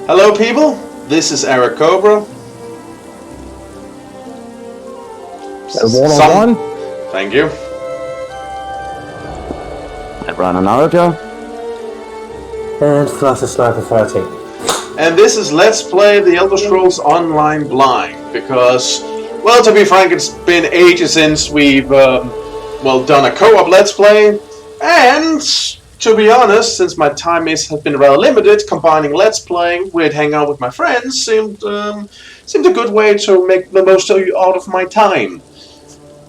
Hello people, this is Eric Cobra. One-on-one. Thank you. I run another Joe. And Flutter Sniper 30. And this is Let's Play The Elder Scrolls Online Blind, because, well, to be frank, it's been ages since we've, done a co-op Let's Play, and, to be honest, since my time has been rather limited, combining Let's Playing with hanging out with my friends seemed a good way to make the most out of my time.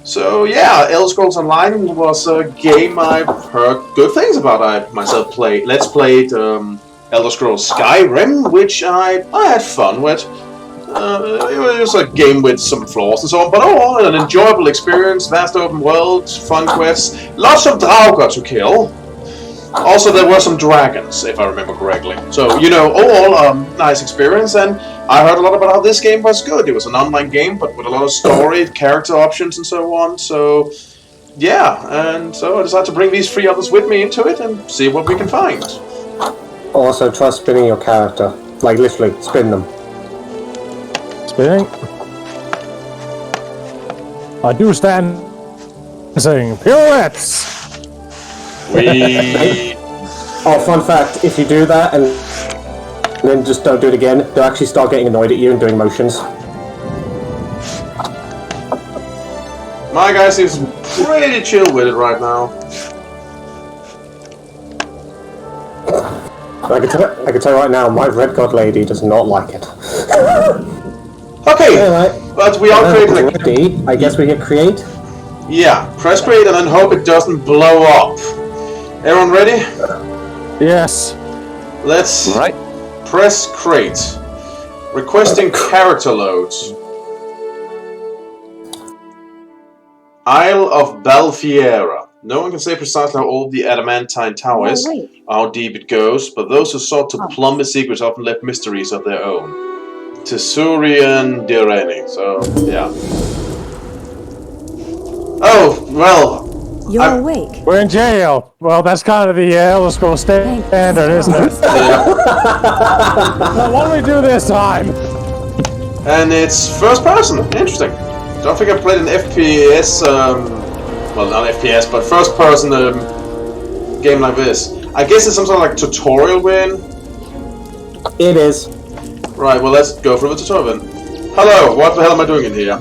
So yeah, Elder Scrolls Online was a game I've heard good things about. I myself played Elder Scrolls Skyrim, which I had fun with. It was a game with some flaws and so on, but overall an enjoyable experience, vast open world, fun quests, lots of Draugr to kill. Also, there were some dragons, if I remember correctly. So, overall, nice experience, and I heard a lot about how this game was good. It was an online game, but with a lot of story, character options, and so on. So, yeah, and so I decided to bring these three others with me into it and see what we can find. Also, try spinning your character. Like, literally, spin them. Spinning. I do stand saying pirouettes. Fun fact, if you do that and then just don't do it again, they'll actually start getting annoyed at you and doing motions. My guy seems pretty chill with it right now. I can tell you right now, my Red God Lady does not like it. Okay, anyway, but we are creating ready. I guess we hit create? Yeah, press create and then hope it doesn't blow up. Everyone ready? Yes. Let's press create. Requesting character loads. Isle of Balfiera. No one can say precisely how old the Adamantine Tower is, or how deep it goes, but those who sought to plumb the secrets often left mysteries of their own. Tessurian Direni. So, yeah. Oh, well. You're awake. We're in jail. Well, that's kind of the Elder Scrolls standard, isn't it? Yeah. Well, what do we do this time? And it's first person. Interesting. Don't think I played an FPS, well, not FPS, but first person game like this. I guess it's some sort of like tutorial we're in. It is. Right, well, let's go through the tutorial then. Hello, what the hell am I doing in here?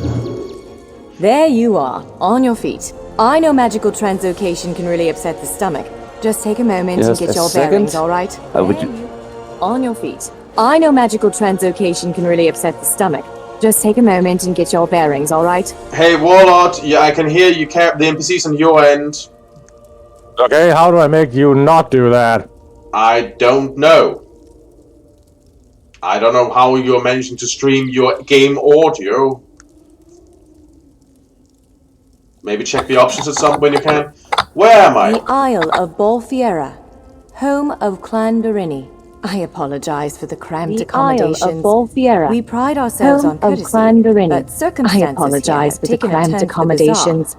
There you are, on your feet. I know magical translocation can really upset the stomach. Just take a moment and get your bearings, alright? On your feet. I know magical translocation can really upset the stomach. Just take a moment and get your bearings, alright? Hey, Warlord, yeah, I can hear you the NPCs on your end. Okay, how do I make you not do that? I don't know. I don't know how you're managing to stream your game audio. Maybe check the options at some when you can. Where am I? The Isle of Balfiera, home of Clan Direni. I apologize for the cramped accommodations. The Isle of Balfiera, we pride ourselves on courtesy, Clan Direni. but circumstances I apologize for the cramped accommodations.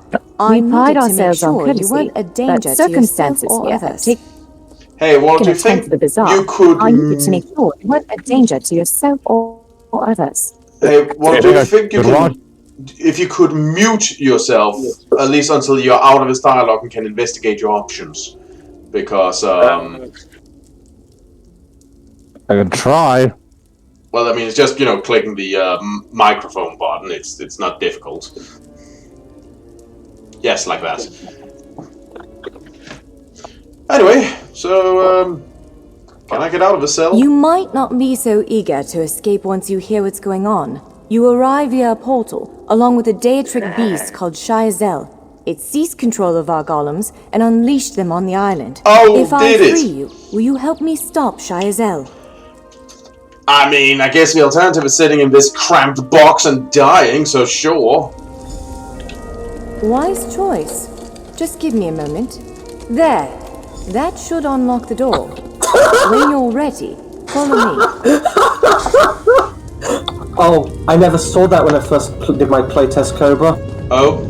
We pride ourselves on courtesy, you weren't a danger but circumstances to yourself or others. Hey, what do you think you could... I need to make sure you weren't a danger to yourself or others. Hey, what do you think you could... If you could mute yourself, at least until you're out of this dialogue and can investigate your options. Because, I can try. Well, I mean, it's just, clicking the microphone button. It's not difficult. Yes, like that. Anyway, so, can I get out of the cell? You might not be so eager to escape once you hear what's going on. You arrive via a portal, along with a Daetric beast called Shayazel. It seized control of our golems and unleashed them on the island. Oh, if I free you, will you help me stop Shayazel? I mean, I guess the alternative is sitting in this cramped box and dying, so sure. Wise choice. Just give me a moment. There. That should unlock the door. When you're ready, follow me. Oh, I never saw that when I first did my playtest Cobra. Oh?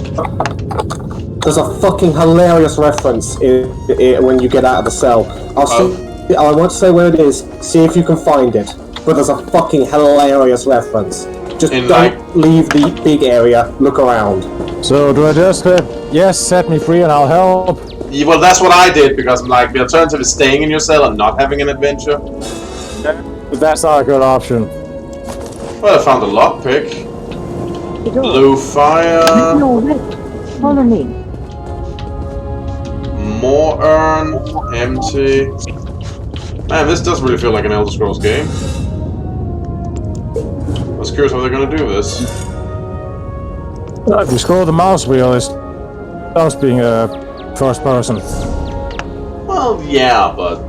There's a fucking hilarious reference when you get out of the cell. I want to say where it is, see if you can find it. but there's a fucking hilarious reference. Just In, don't leave the big area, look around. So do I just yes, set me free and I'll help? Yeah, well, that's what I did, because I'm like, the alternative is staying in your cell and not having an adventure. But that's not a good option. Well, I found a lockpick. Blue fire. No, wait. Follow me. More urn. Empty. Man, this does really feel like an Elder Scrolls game. I was curious how they're gonna do this. If you scroll the mouse wheel, it stops being a first person. Well, yeah, but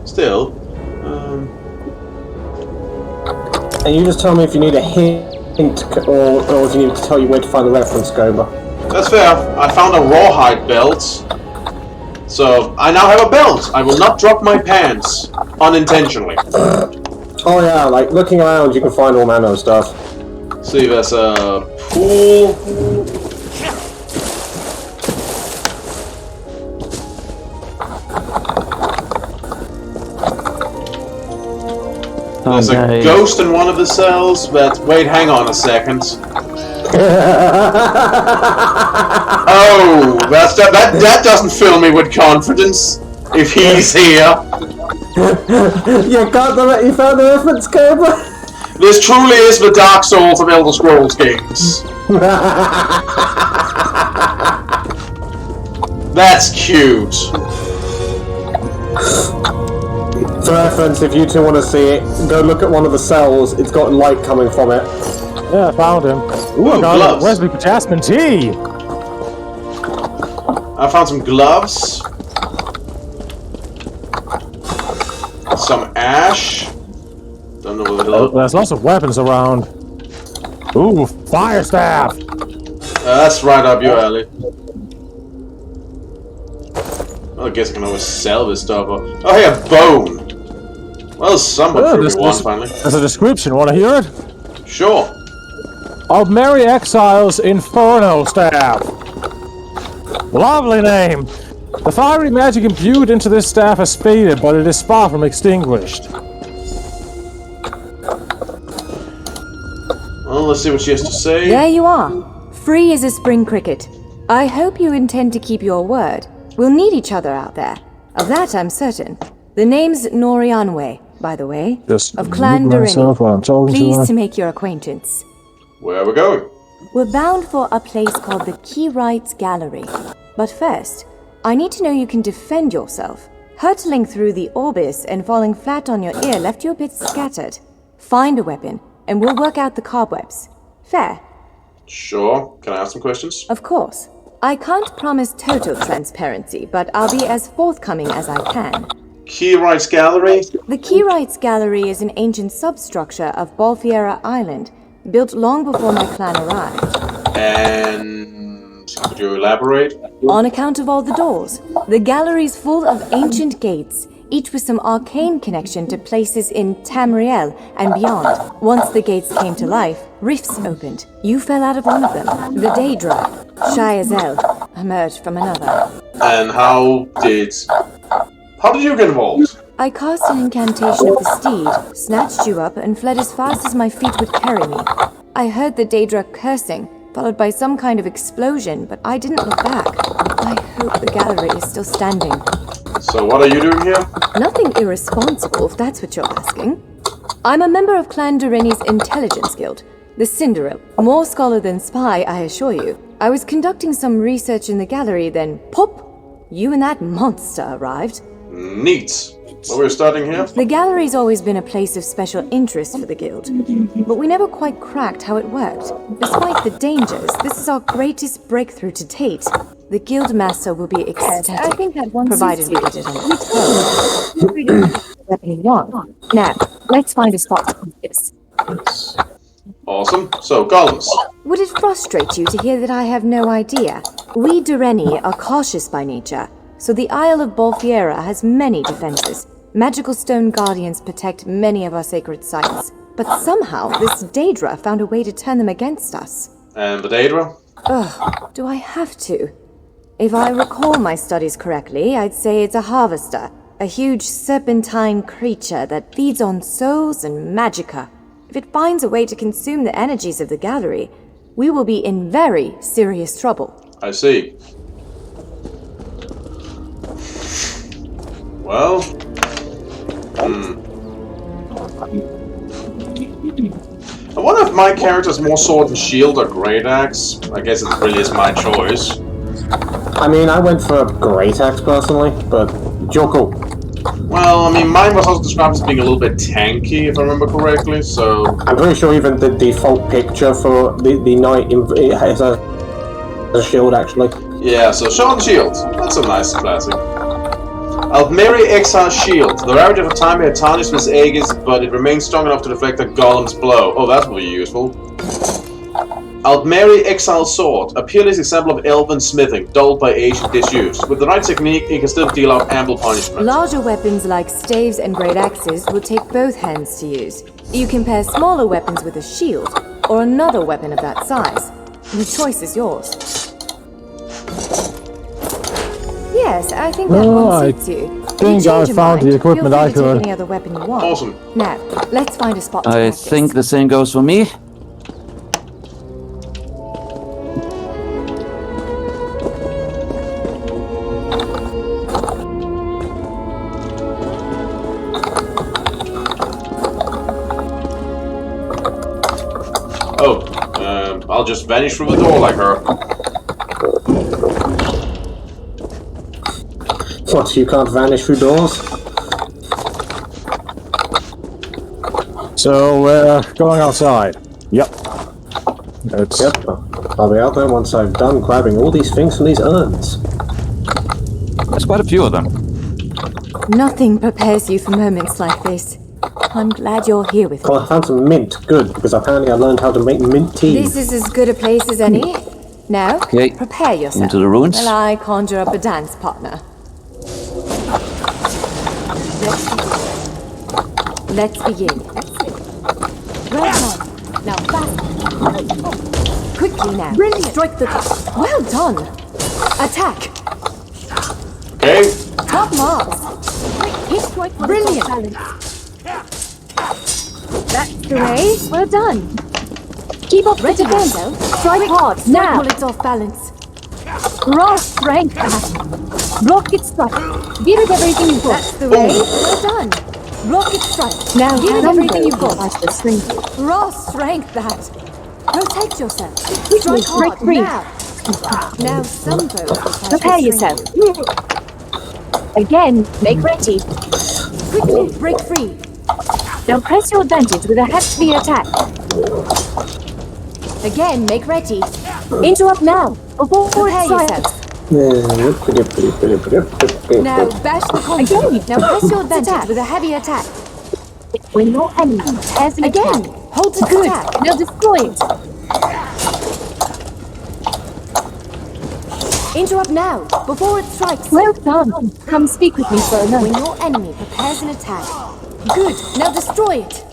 still. And you just tell me if you need a hint or if you need to tell you where to find the reference, Goba. That's fair. I found a rawhide belt. So, I now have a belt. I will not drop my pants. Unintentionally. Oh yeah, like looking around you can find all manner of stuff. See, there's a pool. There's a ghost in one of the cells, but wait, hang on a second. Oh, that doesn't fill me with confidence. If he's here. You found the reference, Cobra? This truly is the Dark Souls of Elder Scrolls games. That's cute. For reference, if you two want to see it, go look at one of the cells. It's got light coming from it. Yeah, I found him. Ooh, I got gloves. a recipe for jasmine tea. I found some gloves. Some ash. Don't know what it'll... There's lots of weapons around. Ooh, fire staff. That's right up your alley. Well, I guess I can always sell this stuff. Oh, hey, a bone. Well, someone threw me one, finally. There's a description. Want to hear it? Sure. Of Merry Exile's Inferno Staff. Lovely name. The fiery magic imbued into this staff has faded, but it is far from extinguished. Well, let's see what she has to say. There you are. Free as a spring cricket. I hope you intend to keep your word. We'll need each other out there. Of that I'm certain. The name's Norianwe, by the way. Just of Clan Durini. Pleased to to make your acquaintance. Where are we going? We're bound for a place called the Keyrights Gallery. But first, I need to know you can defend yourself. Hurtling through the Orbis and falling flat on your ear left you a bit scattered. Find a weapon, and we'll work out the cobwebs. Fair? Sure. Can I ask some questions? Of course. I can't promise total transparency, but I'll be as forthcoming as I can. Keyrights Gallery? The Keyrights Gallery is an ancient substructure of Balfiera Island, built long before my clan arrived. And... could you elaborate? On account of all the doors. The gallery's full of ancient gates, each with some arcane connection to places in Tamriel and beyond. Once the gates came to life, rifts opened. You fell out of one of them. The Daedra, shy as hell, emerged from another. And how did you get involved? I cast an incantation of the steed, snatched you up, and fled as fast as my feet would carry me. I heard the Daedra cursing, followed by some kind of explosion, but I didn't look back. I hope the gallery is still standing. So what are you doing here? Nothing irresponsible, if that's what you're asking. I'm a member of Clan Durini's Intelligence Guild, the Cinderella. More scholar than spy, I assure you. I was conducting some research in the gallery, then pop! You and that monster arrived. Neat. So we're starting here? The gallery's always been a place of special interest for the guild, but we never quite cracked how it worked. Despite the dangers, this is our greatest breakthrough to date. The guild master will be ecstatic, I think that one provided we get it on. Now, let's find a spot to put this. Awesome. So, golems. Would it frustrate you to hear that I have no idea? We Durini are cautious by nature, so the Isle of Balfiera has many defenses. Magical stone guardians protect many of our sacred sites, but somehow this Daedra found a way to turn them against us. And the Daedra? Ugh, do I have to? If I recall my studies correctly, I'd say it's a harvester, A huge serpentine creature that feeds on souls and magicka. If it finds a way to consume the energies of the gallery, we will be in very serious trouble. I see. Well... I wonder if my character's more sword and shield or great axe. I guess it really is my choice. I mean, I went for a great axe personally, but Joko. Well, I mean, mine was also described as being a little bit tanky, if I remember correctly, so... I'm pretty sure even the default picture for the knight has a shield, actually. Yeah, so sword and shield. That's a nice classic. Altmeri Exile's shield. The rarity of a time may tarnish with Aegis, but it remains strong enough to deflect a golem's blow. Oh, that will be useful. Altmeri Exile's sword. A peerless example of elven smithing, dulled by age and disuse. With the right technique, it can still deal out ample punishment. Larger weapons like staves and great axes will take both hands to use. You can pair smaller weapons with a shield, or another weapon of that size. The choice is yours. Yes, I think that one suits you. I think I found the equipment I could. Any other weapon you want. Awesome. Now, let's find a spot to I practice. think the same goes for me. Oh, I'll just vanish through the door like her. What, you can't vanish through doors? So we're going outside. Yep. It's... Yep, I'll be out there once I've done grabbing all these things from these urns. There's quite a few of them. Nothing prepares you for moments like this. I'm glad you're here with me. Well, I found some mint. Good, because apparently I learned how to make mint tea. This is as good a place as any. Now, Okay. prepare yourself. Into the ruins. While I conjure up a dance partner. Let's begin. Right on. Now fast. Quickly now. Brilliant. Strike the top. Well done. Attack. Okay? Top marks. Brilliant. That's the way. Well done. Keep up the tempo. Strike hard. Now. Pull it off balance. Raw strength. Rocket strike. Give it everything you've got. That's the way. Well done. Rocket strike. Now give it everything you've got. Like the strength. Raw strength that. Protect yourself. Quickly, Strike break hard. free. Now some folks. Prepare yourself. Again, make ready. Quickly break free. Now press your advantage with a heavy attack. Again, make ready. Interrupt now. Before Prepare it strikes. yourself. Now bash the combo. Again. Now press your advantage with a heavy attack. When your enemy has an Again. attack. Hold to Good. attack. Now destroy it. Interrupt now, before it strikes. Well done. Come speak with me for a When moment. your enemy prepares an attack. Good. Now destroy it.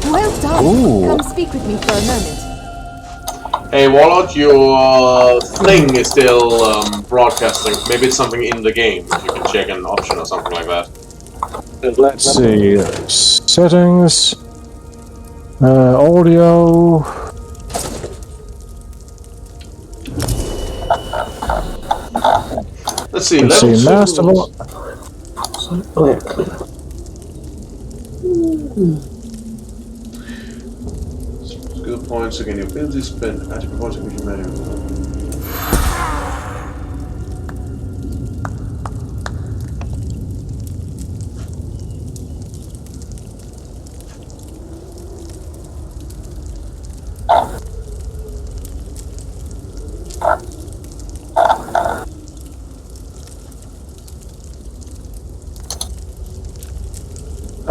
Well done. Ooh. Come speak with me for a moment. Hey, Warlord, your thing is still broadcasting. Maybe it's something in the game. If you can check an option or something like that. Let's see. Settings. Audio. Let's see. Let's see. level Master two. Lord. Oh, yeah. Skill points again. Your ability spend at proportion with your manual.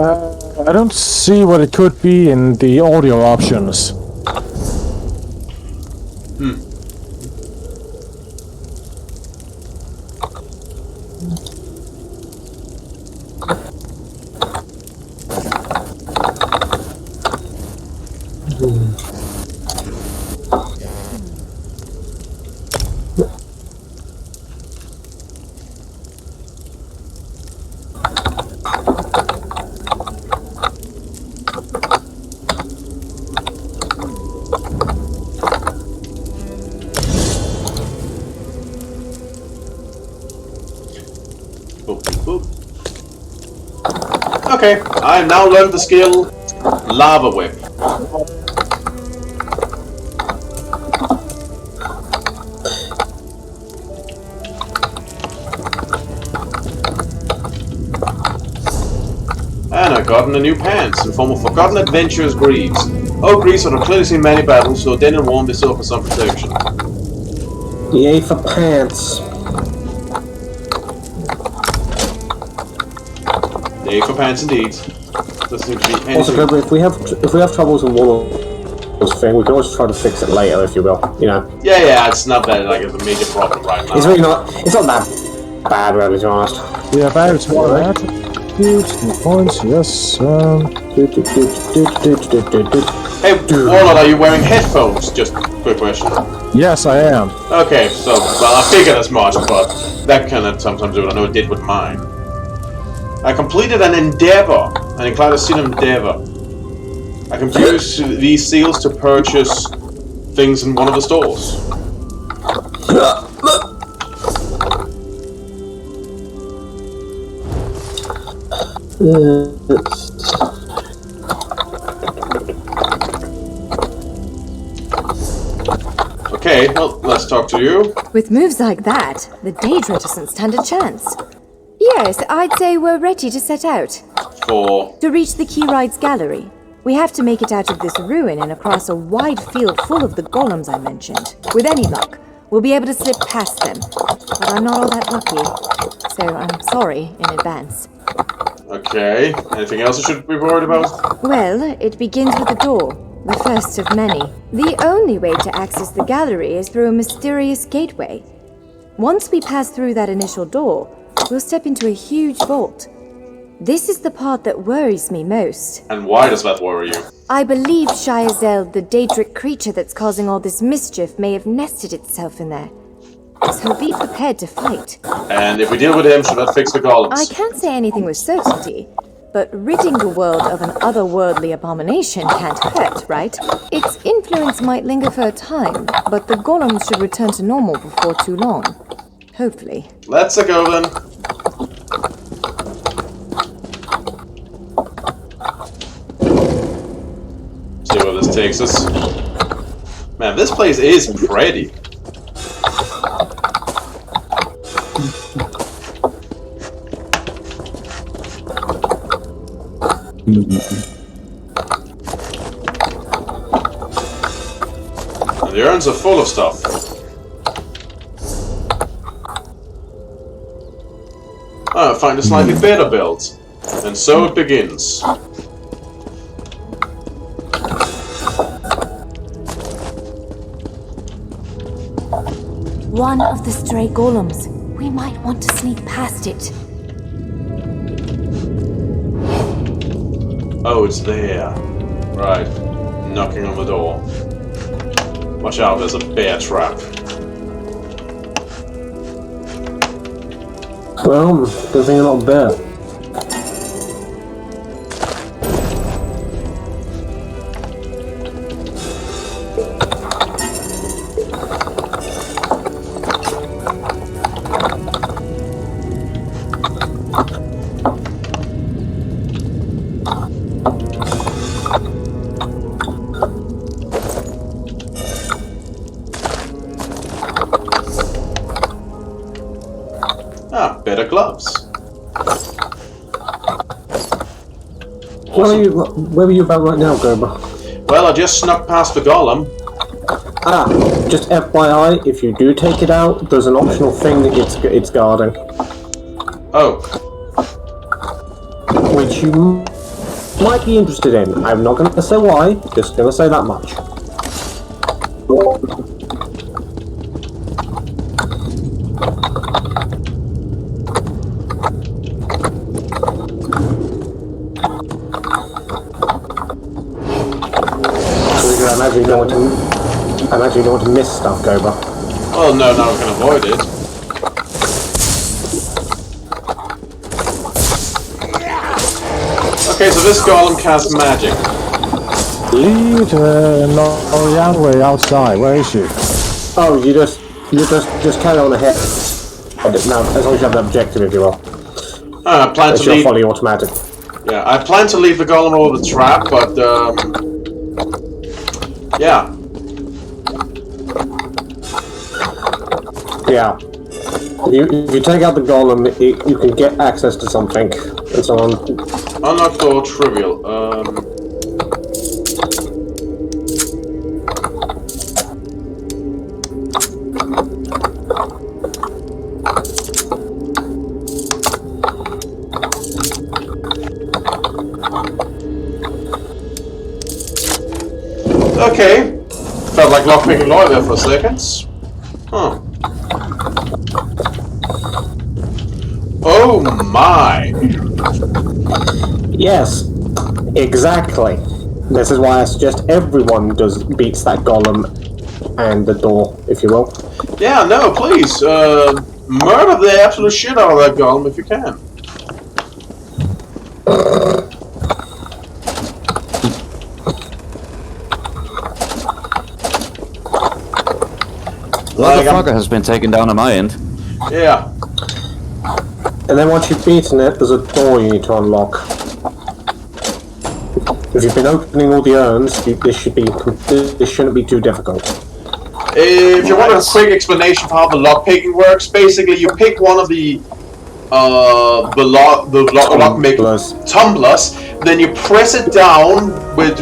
I don't see what it could be in the audio options. Boop, boop, boop. Okay, I've now learned the skill Lava Whip. And I've gotten a new pants in form of Forgotten Adventures Greaves. Oh, Greaves have clearly seen many battles, so then and warm this offer some protection. Yay for pants. Yay for pants indeed. Doesn't seem to be anything. Also, remember, if we have troubles in one of those things, we can always try to fix it later, if you will. You know. Yeah, it's not that like it's a major problem right now. It's really not. It's not that bad, really, to be honest. Yeah, very small. Points, yes. Hey, Warlord, are you wearing headphones? Just a quick question. Yes, I am. Okay, so, well, I figured as much, but that kind of sometimes do it. I know it did with mine. I completed an endeavor, an Encladocene endeavor. I can use these seals to purchase things in one of the stores. Okay, well, let's talk to you. With moves like that, the Daedra doesn't stand a chance. Yes, I'd say we're ready to set out. To reach the Keyride's gallery. We have to make it out of this ruin and across a wide field full of the golems I mentioned. With any luck, we'll be able to slip past them. But I'm not all that lucky, so I'm sorry in advance. Okay, anything else I should be worried about? Well, it begins with a door, the first of many. The only way to access the gallery is through a mysterious gateway. Once we pass through that initial door, we'll step into a huge vault. This is the part that worries me most. And why does that worry you? I believe Shiazel, the Daedric creature that's causing all this mischief, may have nested itself in there. So be prepared to fight. And if we deal with him, should that fix the golems? I can't say anything with certainty, but ridding the world of an otherworldly abomination can't hurt, right? Its influence might linger for a time, but the golems should return to normal before too long. Hopefully. Let's go then. See where this takes us. Man, this place is pretty. And the urns are full of stuff. I find a slightly better build. And so it begins. One of the stray golems. We might want to sneak past it. Oh, it's there. Right. Knocking on the door. Watch out, there's a bear trap. Well, good thing you're not there. Ah, better gloves. Awesome. Where are you about right now, Gerber? Well, I just snuck past the golem. Ah, just FYI, if you do take it out, there's an optional thing that it's guarding. Oh. Which you might be interested in. I'm not going to say why, just going to say that much. I imagine you don't want to miss stuff, Goba. Well, no, now we can avoid it. Okay, so this golem casts magic. Leave Norian way outside. Where is she? Oh, you just carry on ahead. Now, as long as you have an objective, if you will. I plan It's to leave. fully automatic. Yeah, I plan to leave the golem over the trap, but yeah. Yeah. If you take out the golem, you can get access to something and so on. Unlock door trivial. Okay. Felt like lockpicking Lloyd there for a second. Huh. Oh my! Yes, exactly. This is why I suggest everyone beats that golem and the door, if you will. Yeah, no, please, murder the absolute shit out of that golem if you can. Like a fucker has been taken down on my end. Yeah. And then once you've beaten it, there's a door you need to unlock. If you've been opening all the urns, this shouldn't be too difficult. If you want a quick explanation for how the lockpicking works, basically you pick one of the tumblers, then you press it down with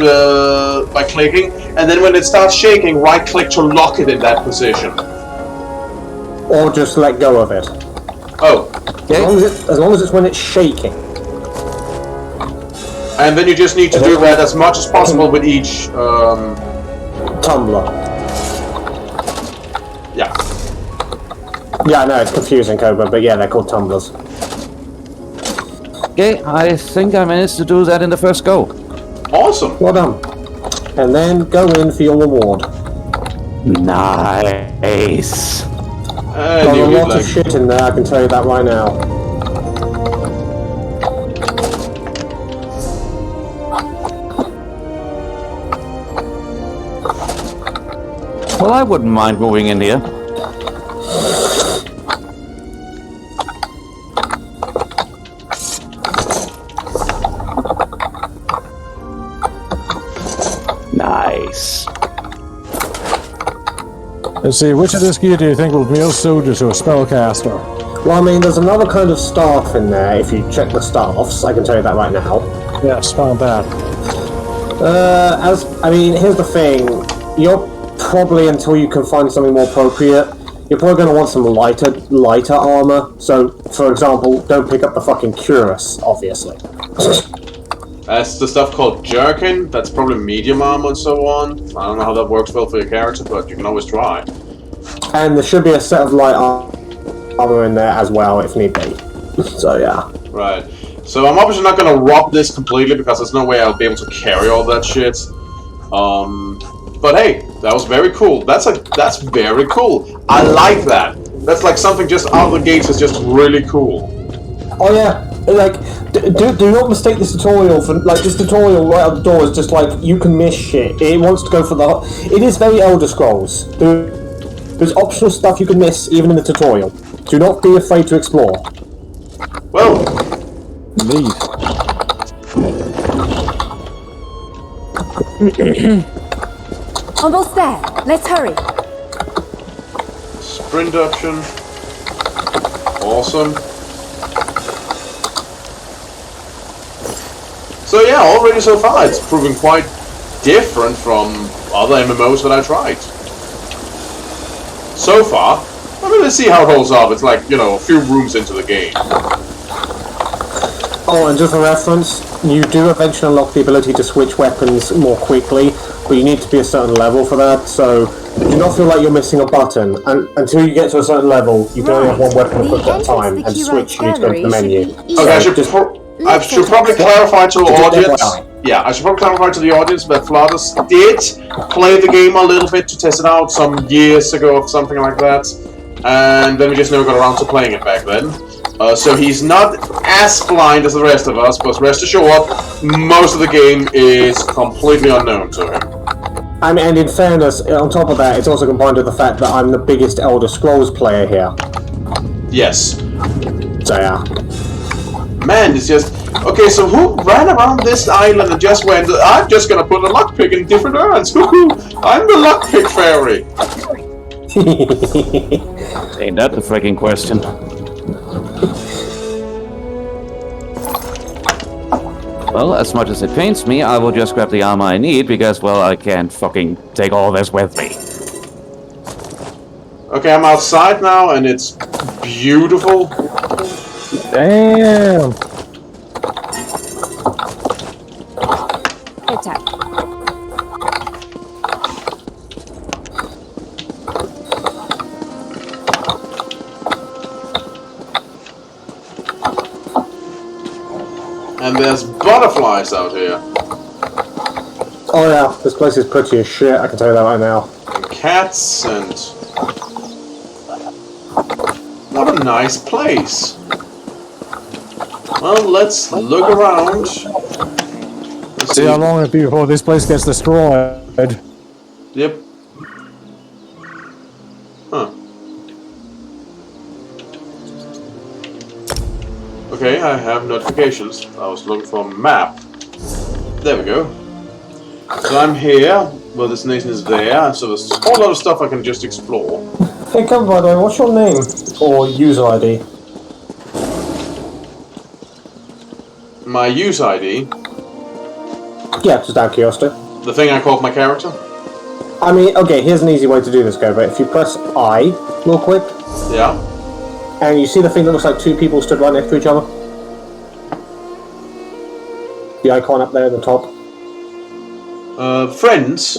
by clicking, and then when it starts shaking, right-click to lock it in that position. Or just let go of it. Oh. As long as it's when it's shaking. And then you just need to do that as much as possible with each tumbler. Yeah. Yeah, I know, it's confusing, Cobra, but yeah, they're called tumblers. Okay, I think I managed to do that in the first go. Awesome. Well done. And then go in for your reward. Nice. Got a lot of shit in there, I can tell you that right now. Well, I wouldn't mind moving in here. Nice. Let's see, which of this gear do you think will be most suited to a spellcaster? Well, I mean, there's another kind of staff in there, if you check the staffs, I can tell you that right now. Yes, found that. Here's the thing. You're probably, until you can find something more appropriate, you're probably going to want some lighter armor. So, for example, don't pick up the fucking cuirass, obviously. That's the stuff called jerkin. That's probably medium armor and so on. I don't know how that works well for your character, but you can always try. And there should be a set of light armor in there as well, if need be. So, yeah. Right. So I'm obviously not going to rob this completely because there's no way I'll be able to carry all that shit. But hey, that was very cool. That's very cool. I like that. That's like something just out of the gates is just really cool. Oh yeah, like do not mistake this tutorial for this tutorial right out the door is just like you can miss shit. It wants to go for the. It is very Elder Scrolls. There's optional stuff you can miss even in the tutorial. Do not be afraid to explore. Well, indeed. Almost there. Let's hurry. sprint option. Awesome. So yeah, already so far it's proving quite different from other MMOs that I tried. So far, I mean, let's see how it holds up. It's like, you know, a few rooms into the game. Oh, and just for reference, you do eventually unlock the ability to switch weapons more quickly, but you need to be a certain level for that, so do not feel like you're missing a button. And until you get to a certain level, you can only have one weapon equipped at a time, and to switch, you need to go to the menu. Okay, I should probably clarify to the audience. Yeah, I should probably clarify to the audience that Flatus did play the game a little bit to test it out some years ago or something like that, and then we just never got around to playing it back then. So he's not as blind as the rest of us, but rest assured, most of the game is completely unknown to him. And in fairness, on top of that, it's also combined with the fact that I'm the biggest Elder Scrolls player here. Yes. So yeah. man, it's just... Okay, so who ran around this island and just went, I'm just gonna put a lockpick in different urns. I'm the lockpick fairy. Ain't that the freaking question? Well, as much as it pains me, I will just grab the armor I need because, well, I can't fucking take all this with me. Okay, I'm outside now and it's beautiful. Damn! Attack. And there's butterflies out here. Oh yeah, this place is pretty as shit, I can tell you that right now. And cats and... What a nice place. Well, let's look around. Let's See how long it'll be before this place gets destroyed. Yep. Huh. Okay, I have notifications. I was looking for a map. There we go. So I'm here. Well, this nation is there. So there's a whole lot of stuff I can just explore. Hey, come by the way, what's your name? Or user ID? My use ID, Yeah, just out of curiosity. the thing I called my character. I mean, okay, here's an easy way to do this, Cobra. If you press I, real quick, Yeah. and you see the thing that looks like two people stood right next to each other? The icon up there at the top? Friends.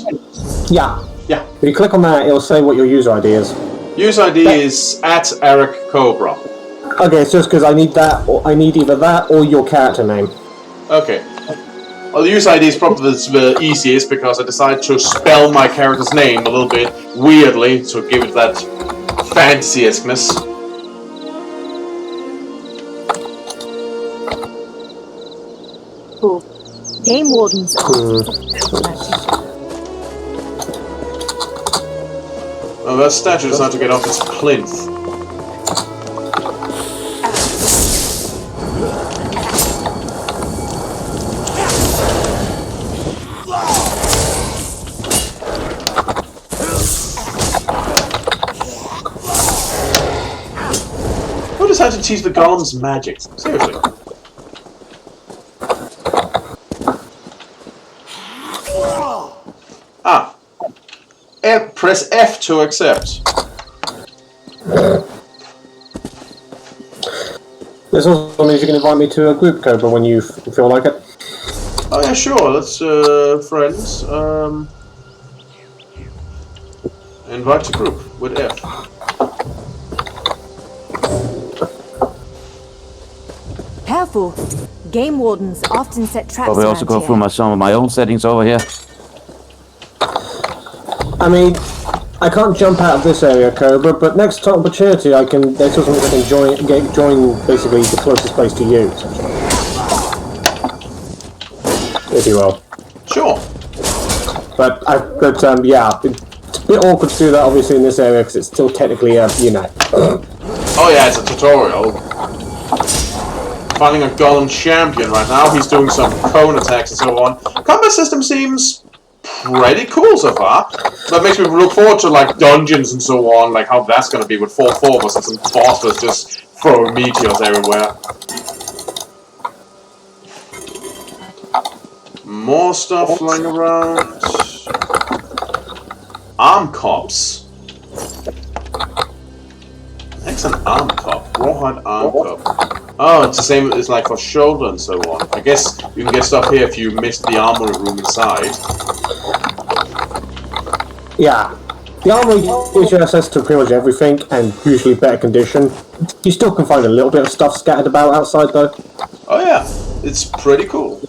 Yeah. Yeah. If you click on that, it'll say what your user ID is. Use ID is @EricCobra. Okay, it's just because I need that, or I need either that or your character name. Okay. Well, the use ID is probably the easiest because I decided to spell my character's name a little bit weirdly to give it that fancy-esqueness. Cool. Game wardens. Oh, that statue is not to get off its plinth. Who decided to teach the golems magic? Seriously. Ah. Press F to accept. This also means you can invite me to a group, Cobra, when you feel like it. Oh yeah, sure. Let's friends. Invite to group with F. Careful. Game wardens often set traps Probably also around go through some of my own settings over here. I mean, I can't jump out of this area, Cobra, but next opportunity I can. There's something I can join basically the closest place to you, essentially. If you will. Sure. But yeah, it's a bit awkward to do that obviously in this area because it's still technically you know. Oh yeah, it's a tutorial. Finding a golem champion right now. He's doing some cone attacks and so on. Combat system seems pretty cool so far. That makes me look forward to like dungeons and so on, like how that's gonna be with 4 forwards and some bosses just throwing meteors everywhere. More stuff flying around. Arm cops. Heck's an arm cop? Rawhide arm cop. Oh, it's the same. It's like for shoulder and so on. I guess you can get stuff here if you missed the armory room inside. Yeah, the armory gives you access to pretty much everything and usually better condition. You still can find a little bit of stuff scattered about outside though. Oh yeah, it's pretty cool.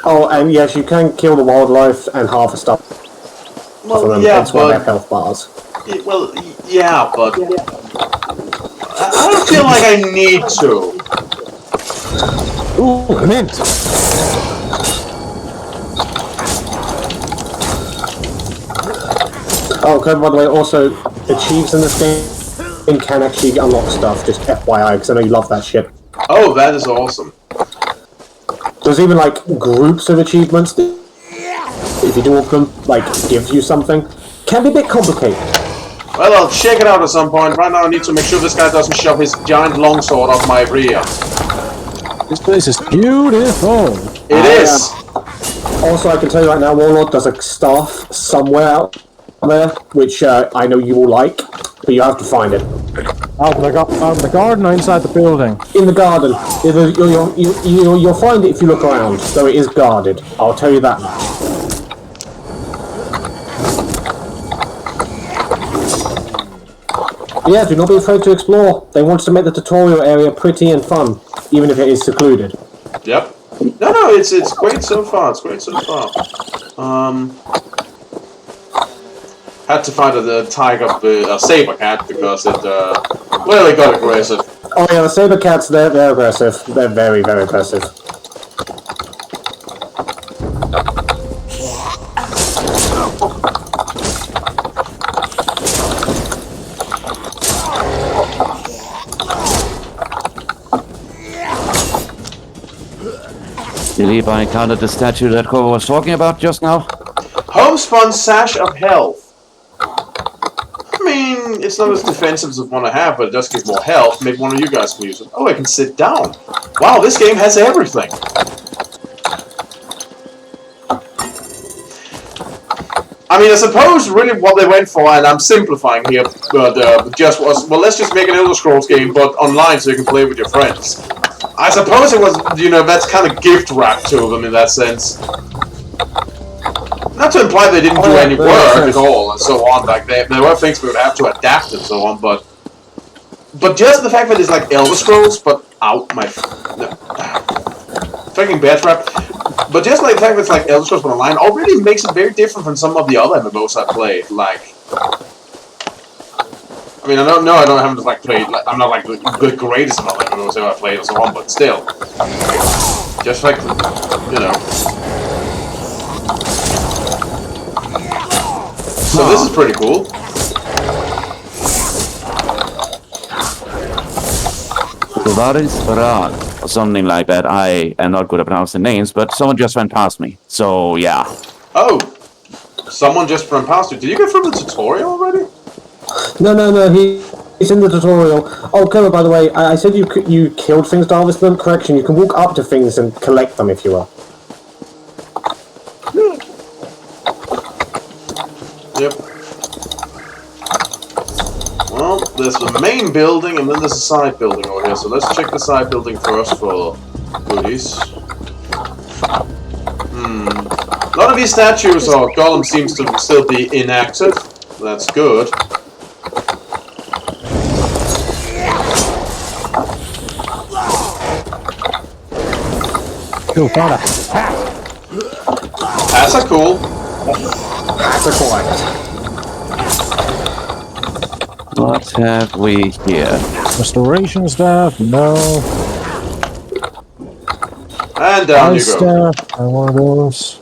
Oh, and yes, you can kill the wildlife and harvest stuff. Well, yeah, that's why they have health bars. Well, yeah, but I don't feel like I need to. Ooh, mint! Oh, okay, by the way, also, achieves in this game can actually unlock stuff, just FYI, because I know you love that shit. Oh, that is awesome. There's even, like, groups of achievements that, if you do all of them, like, gives you something. Can be a bit complicated. Well, I'll check it out at some point. Right now I need to make sure this guy doesn't shove his giant longsword off my rear. This place is beautiful. It is! Also, I can tell you right now, Warlord does a staff somewhere out there, which I know you will like, but you have to find it. Out in the garden or inside the building? In the garden. You'll find it if you look around, though it is guarded. I'll tell you that much. Yeah, do not be afraid to explore. They want to make the tutorial area pretty and fun, even if it is secluded. Yep. No, it's great so far. It's great so far. Had to find a saber cat because it really got aggressive. Oh yeah, the saber cats, they're aggressive. They're very, very aggressive. Believe I encountered the statue that Corvo was talking about just now? Homespun Sash of Health. I mean, it's not as defensive as I want to have, but it does give more health. Maybe one of you guys can use it. Oh, I can sit down. Wow, this game has everything. I mean, I suppose really what they went for, and I'm simplifying here, but just was, well, let's just make an Elder Scrolls game, but online so you can play with your friends. I suppose it was, you know, that's kind of gift wrap to them in that sense. Not to imply they didn't do any work at all and so on, like there were things we would have to adapt and so on, but just the fact that it's like Elder Scrolls, but out my fucking bear trap. But just like the fact that it's like Elder Scrolls but online already makes it very different from some of the other MMOs I played. Like, I mean, I don't haven't like played. Like, I'm not like the greatest of all MMOs I've played and so on, but still, just like, you know. So this is pretty cool. Or something like that. I am not good at pronouncing names, but someone just went past me. So, yeah. Oh, someone just ran past you. Did you get from the tutorial already? No, he's in the tutorial. Oh, Kerr, by the way, I said you killed things to harvest them. Correction, you can walk up to things and collect them if you will. Yep. Well, there's the main building, and then there's a side building over here. So let's check the side building first for goodies. A lot of these statues or golems seems to still be inactive. That's good. Cool, found it. That's a cool. That's a quiet. What have we here? Restoration staff, no. And down you go. Staff, I want those.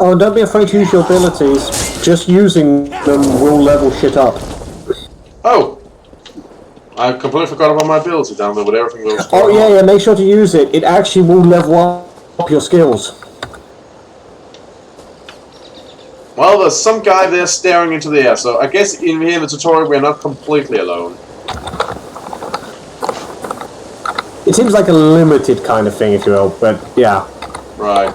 Oh, don't be afraid to use your abilities. Just using them will level shit up. Oh! I completely forgot about my ability down there with everything that was going on. Yeah, make sure to use it. It actually will level up your skills. Well, there's some guy there staring into the air, so I guess in here in the tutorial we're not completely alone. It seems like a limited kind of thing, if you will, but yeah. Right.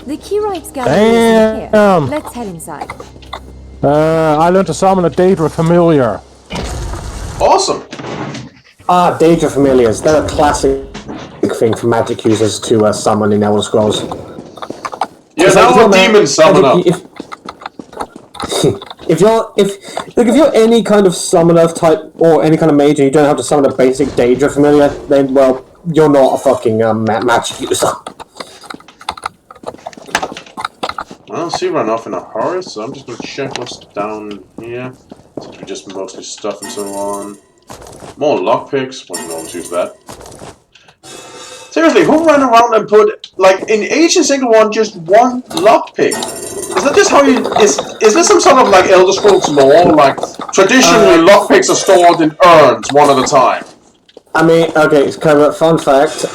The Keyrights gallery is here. Let's head inside. I learned to summon a Daedra familiar. Awesome! Ah, Daedra familiars. They're a classic thing for magic users to summon in Elder Scrolls. You're now a demon summoner! If you're any kind of summoner type or any kind of mage and you don't have to summon a basic Daedra familiar, then well, you're not a fucking magic user. I don't see run off in a hurry, so I'm just gonna check what's down here. Since we just mostly stuff and so on. More lockpicks. Well, you can always use that. Seriously, who ran around and put, like, in each single one, just one lockpick? Is that just how you... Is this some sort of, like, Elder Scrolls lore? Like, traditionally, lockpicks are stored in urns, one at a time. I mean, okay, it's kind of a fun fact.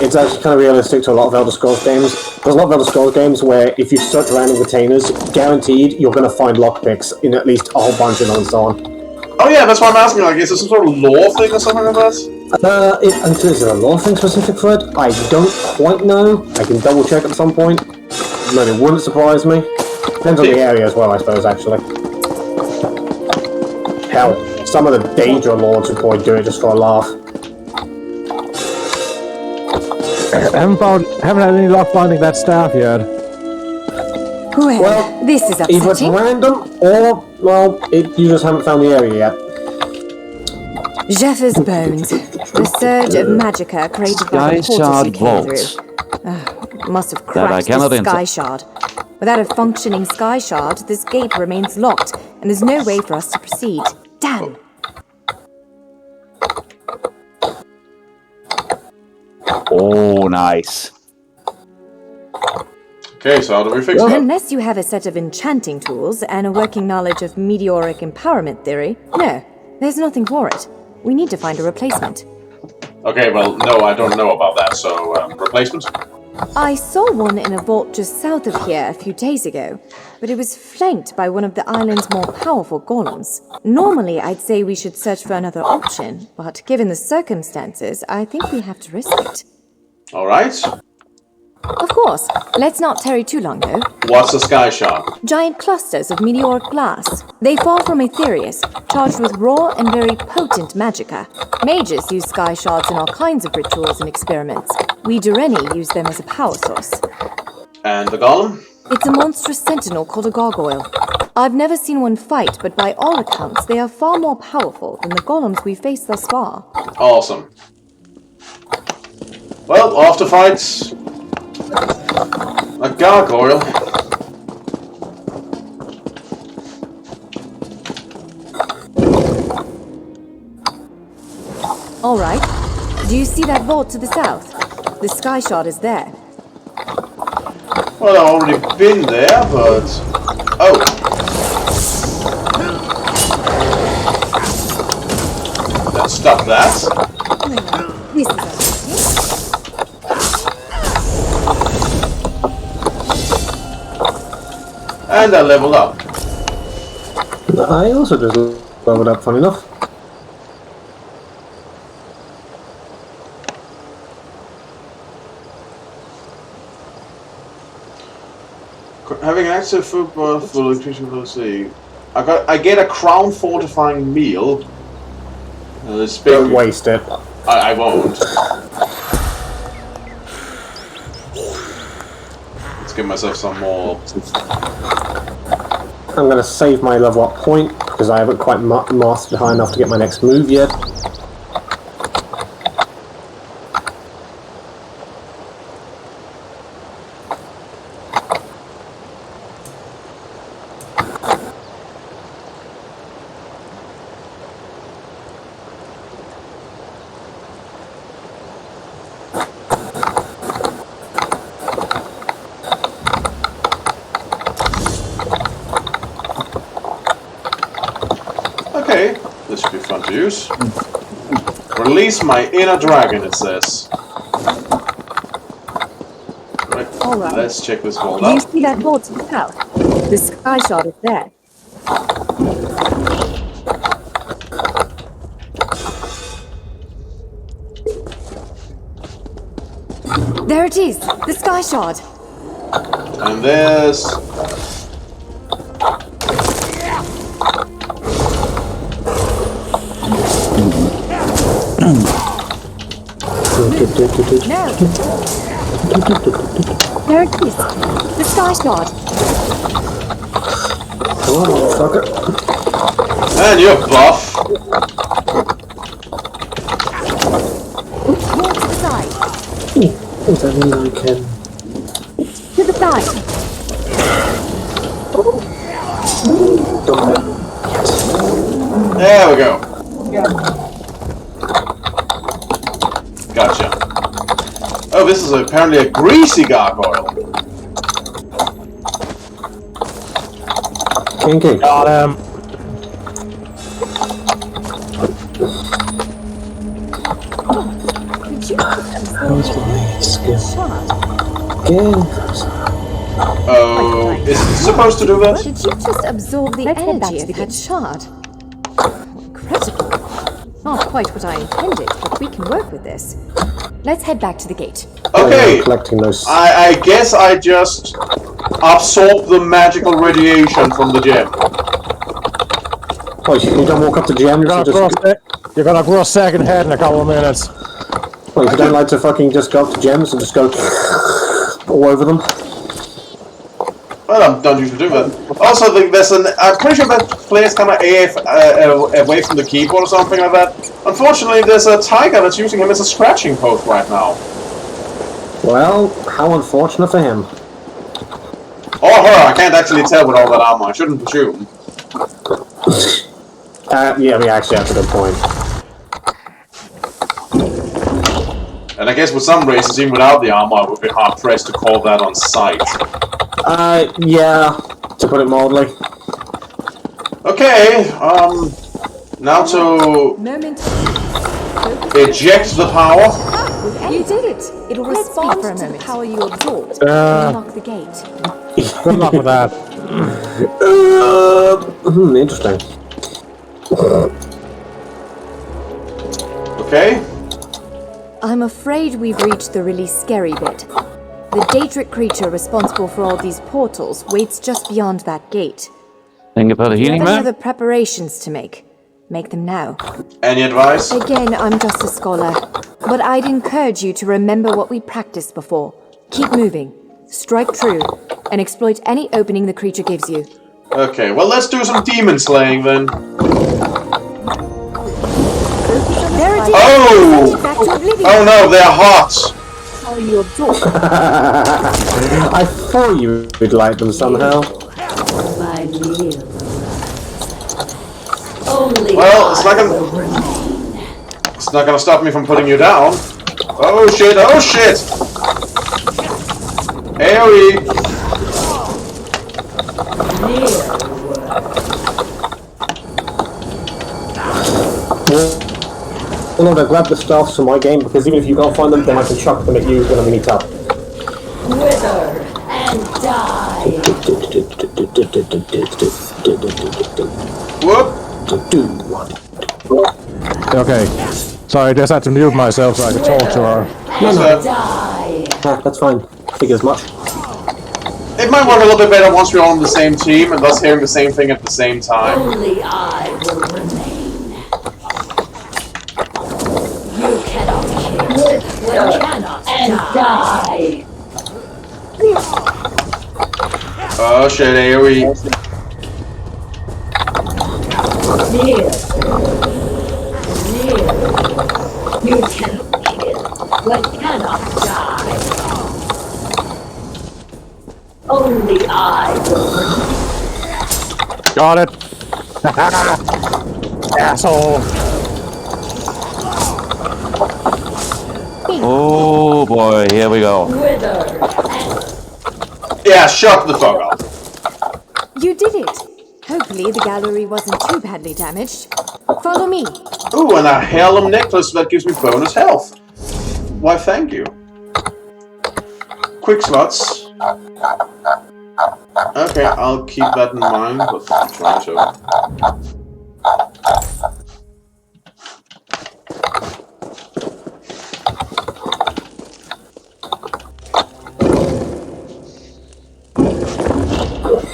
It's actually kind of realistic to a lot of Elder Scrolls games. There's a lot of Elder Scrolls games where if you search around in containers, guaranteed you're going to find lockpicks in at least a whole bunch of them and so on. Oh yeah, that's why I'm asking, like, is there some sort of lore thing or something like that? Is there a lore thing specific for it? I don't quite know. I can double check at some point. But it wouldn't surprise me. Depends on the area as well, I suppose, actually. Hell, some of the Daedra lords would probably do it just for a laugh. Haven't had any luck finding that staff yet. Well, this is upsetting. Either it's random, or, well, you just haven't found the area yet. Jeffers' bones. The surge of magicka created by the portal we came through. Must have cracked the sky shard. Without a functioning sky shard, this gate remains locked, and there's no way for us to proceed. Damn! Oh, nice. Okay, so how do we fix that? Unless you have a set of enchanting tools and a working knowledge of meteoric empowerment theory, no, there's nothing for it. We need to find a replacement. Okay, well, no, I don't know about that, so, replacement? I saw one in a vault just south of here a few days ago, but it was flanked by one of the island's more powerful golems. Normally, I'd say we should search for another option, but given the circumstances, I think we have to risk it. Alright. Of course. Let's not tarry too long, though. What's the sky shard? Giant clusters of meteoric glass. They fall from Aetherius, charged with raw and very potent magicka. Mages use sky shards in all kinds of rituals and experiments. We Dureni use them as a power source. And the golem? It's a monstrous sentinel called a gargoyle. I've never seen one fight, but by all accounts, they are far more powerful than the golems we've faced thus far. Awesome. Well, off to fight a gargoyle. All right. Do you see that vault to the south? The sky shard is there. Well, I've already been there, but... Oh! Let's stop that. This is okay. And I leveled up. I also just leveled up, funny enough. Having an active football for electrician, let's see. I get a crown fortifying meal. Don't waste it. I won't. Let's give myself some more. I'm going to save my level up point because I haven't quite mastered high enough to get my next move yet. Okay, this should be fun to use. Release my inner dragon, it says. Right, Alright. Let's check this vault Do you out. see that vault to the south? The sky shard is there. There it is! The sky shard! And there's... No! There it is! The sky shard! Come on, fucker. And you're buff! More to the side! Is that mean I can? To the side! There we go. Gotcha. Oh, this is apparently a greasy gargoyle. Kinky. Got him. Oh, is it supposed to do that? Did you just absorb the energy of that shard? Incredible. Not quite what I intended, but we can work with this. Let's head back to the gate. Okay, Collecting those. I guess I just absorbed the magical radiation from the gem. Oh, you don't walk up to gems. You're gonna grow a second head in a couple of minutes. Well, you don't like to fucking just go up to gems and just go all over them. Well, I don't usually do that. Also, I'm pretty sure that player's kind of AF away from the keyboard or something like that. Unfortunately, there's a tiger that's using him as a scratching post right now. Well, how unfortunate for him. Or her, I can't actually tell with all that armor. I shouldn't assume. Yeah, I mean, actually, that's a good point. And I guess with some races, even without the armor, I would be hard-pressed to call that on sight. Yeah, to put it mildly. Okay, now to eject the power. You did it! It'll respond to the power you absorbed. Unlock the gate. Good luck with that. Interesting. Okay. I'm afraid we've reached the really scary bit. The Daedric creature responsible for all these portals waits just beyond that gate. Think about a If you healing have any man? other preparations to make them now. Any advice? Again, I'm just a scholar, but I'd encourage you to remember what we practiced before. Keep moving, strike true, and exploit any opening the creature gives you. Okay, well, let's do some demon slaying then. There it is! Oh! Back to oblivion. Oh no, they're hot! I thought you would like them somehow. Well, it's not gonna stop me from putting you down. Oh shit, oh shit! AoE! Oh no, grab the staffs from my game, because even if you can't find them, then I can chuck them at you when I'm in top. Wither and die. Whoop! Okay. Sorry, I just had to mute myself so I could talk to her. Die. That's fine. Figure as much. It might work a little bit better once we're all on the same team and thus hearing the same thing at the same time. Only I will remain. You cannot kill. You cannot die. Oh shit, AoE. Near. You cannot kill. But cannot die. Only I will remain. Got it. Asshole. Oh boy, here we go. Wither. Yeah, shut the fuck up. You did it! Hopefully the gallery wasn't too badly damaged. Follow me. Ooh, and a Halem necklace that gives me bonus health. Why, thank you. Quick slots. Okay, I'll keep that in mind, but I'll try to.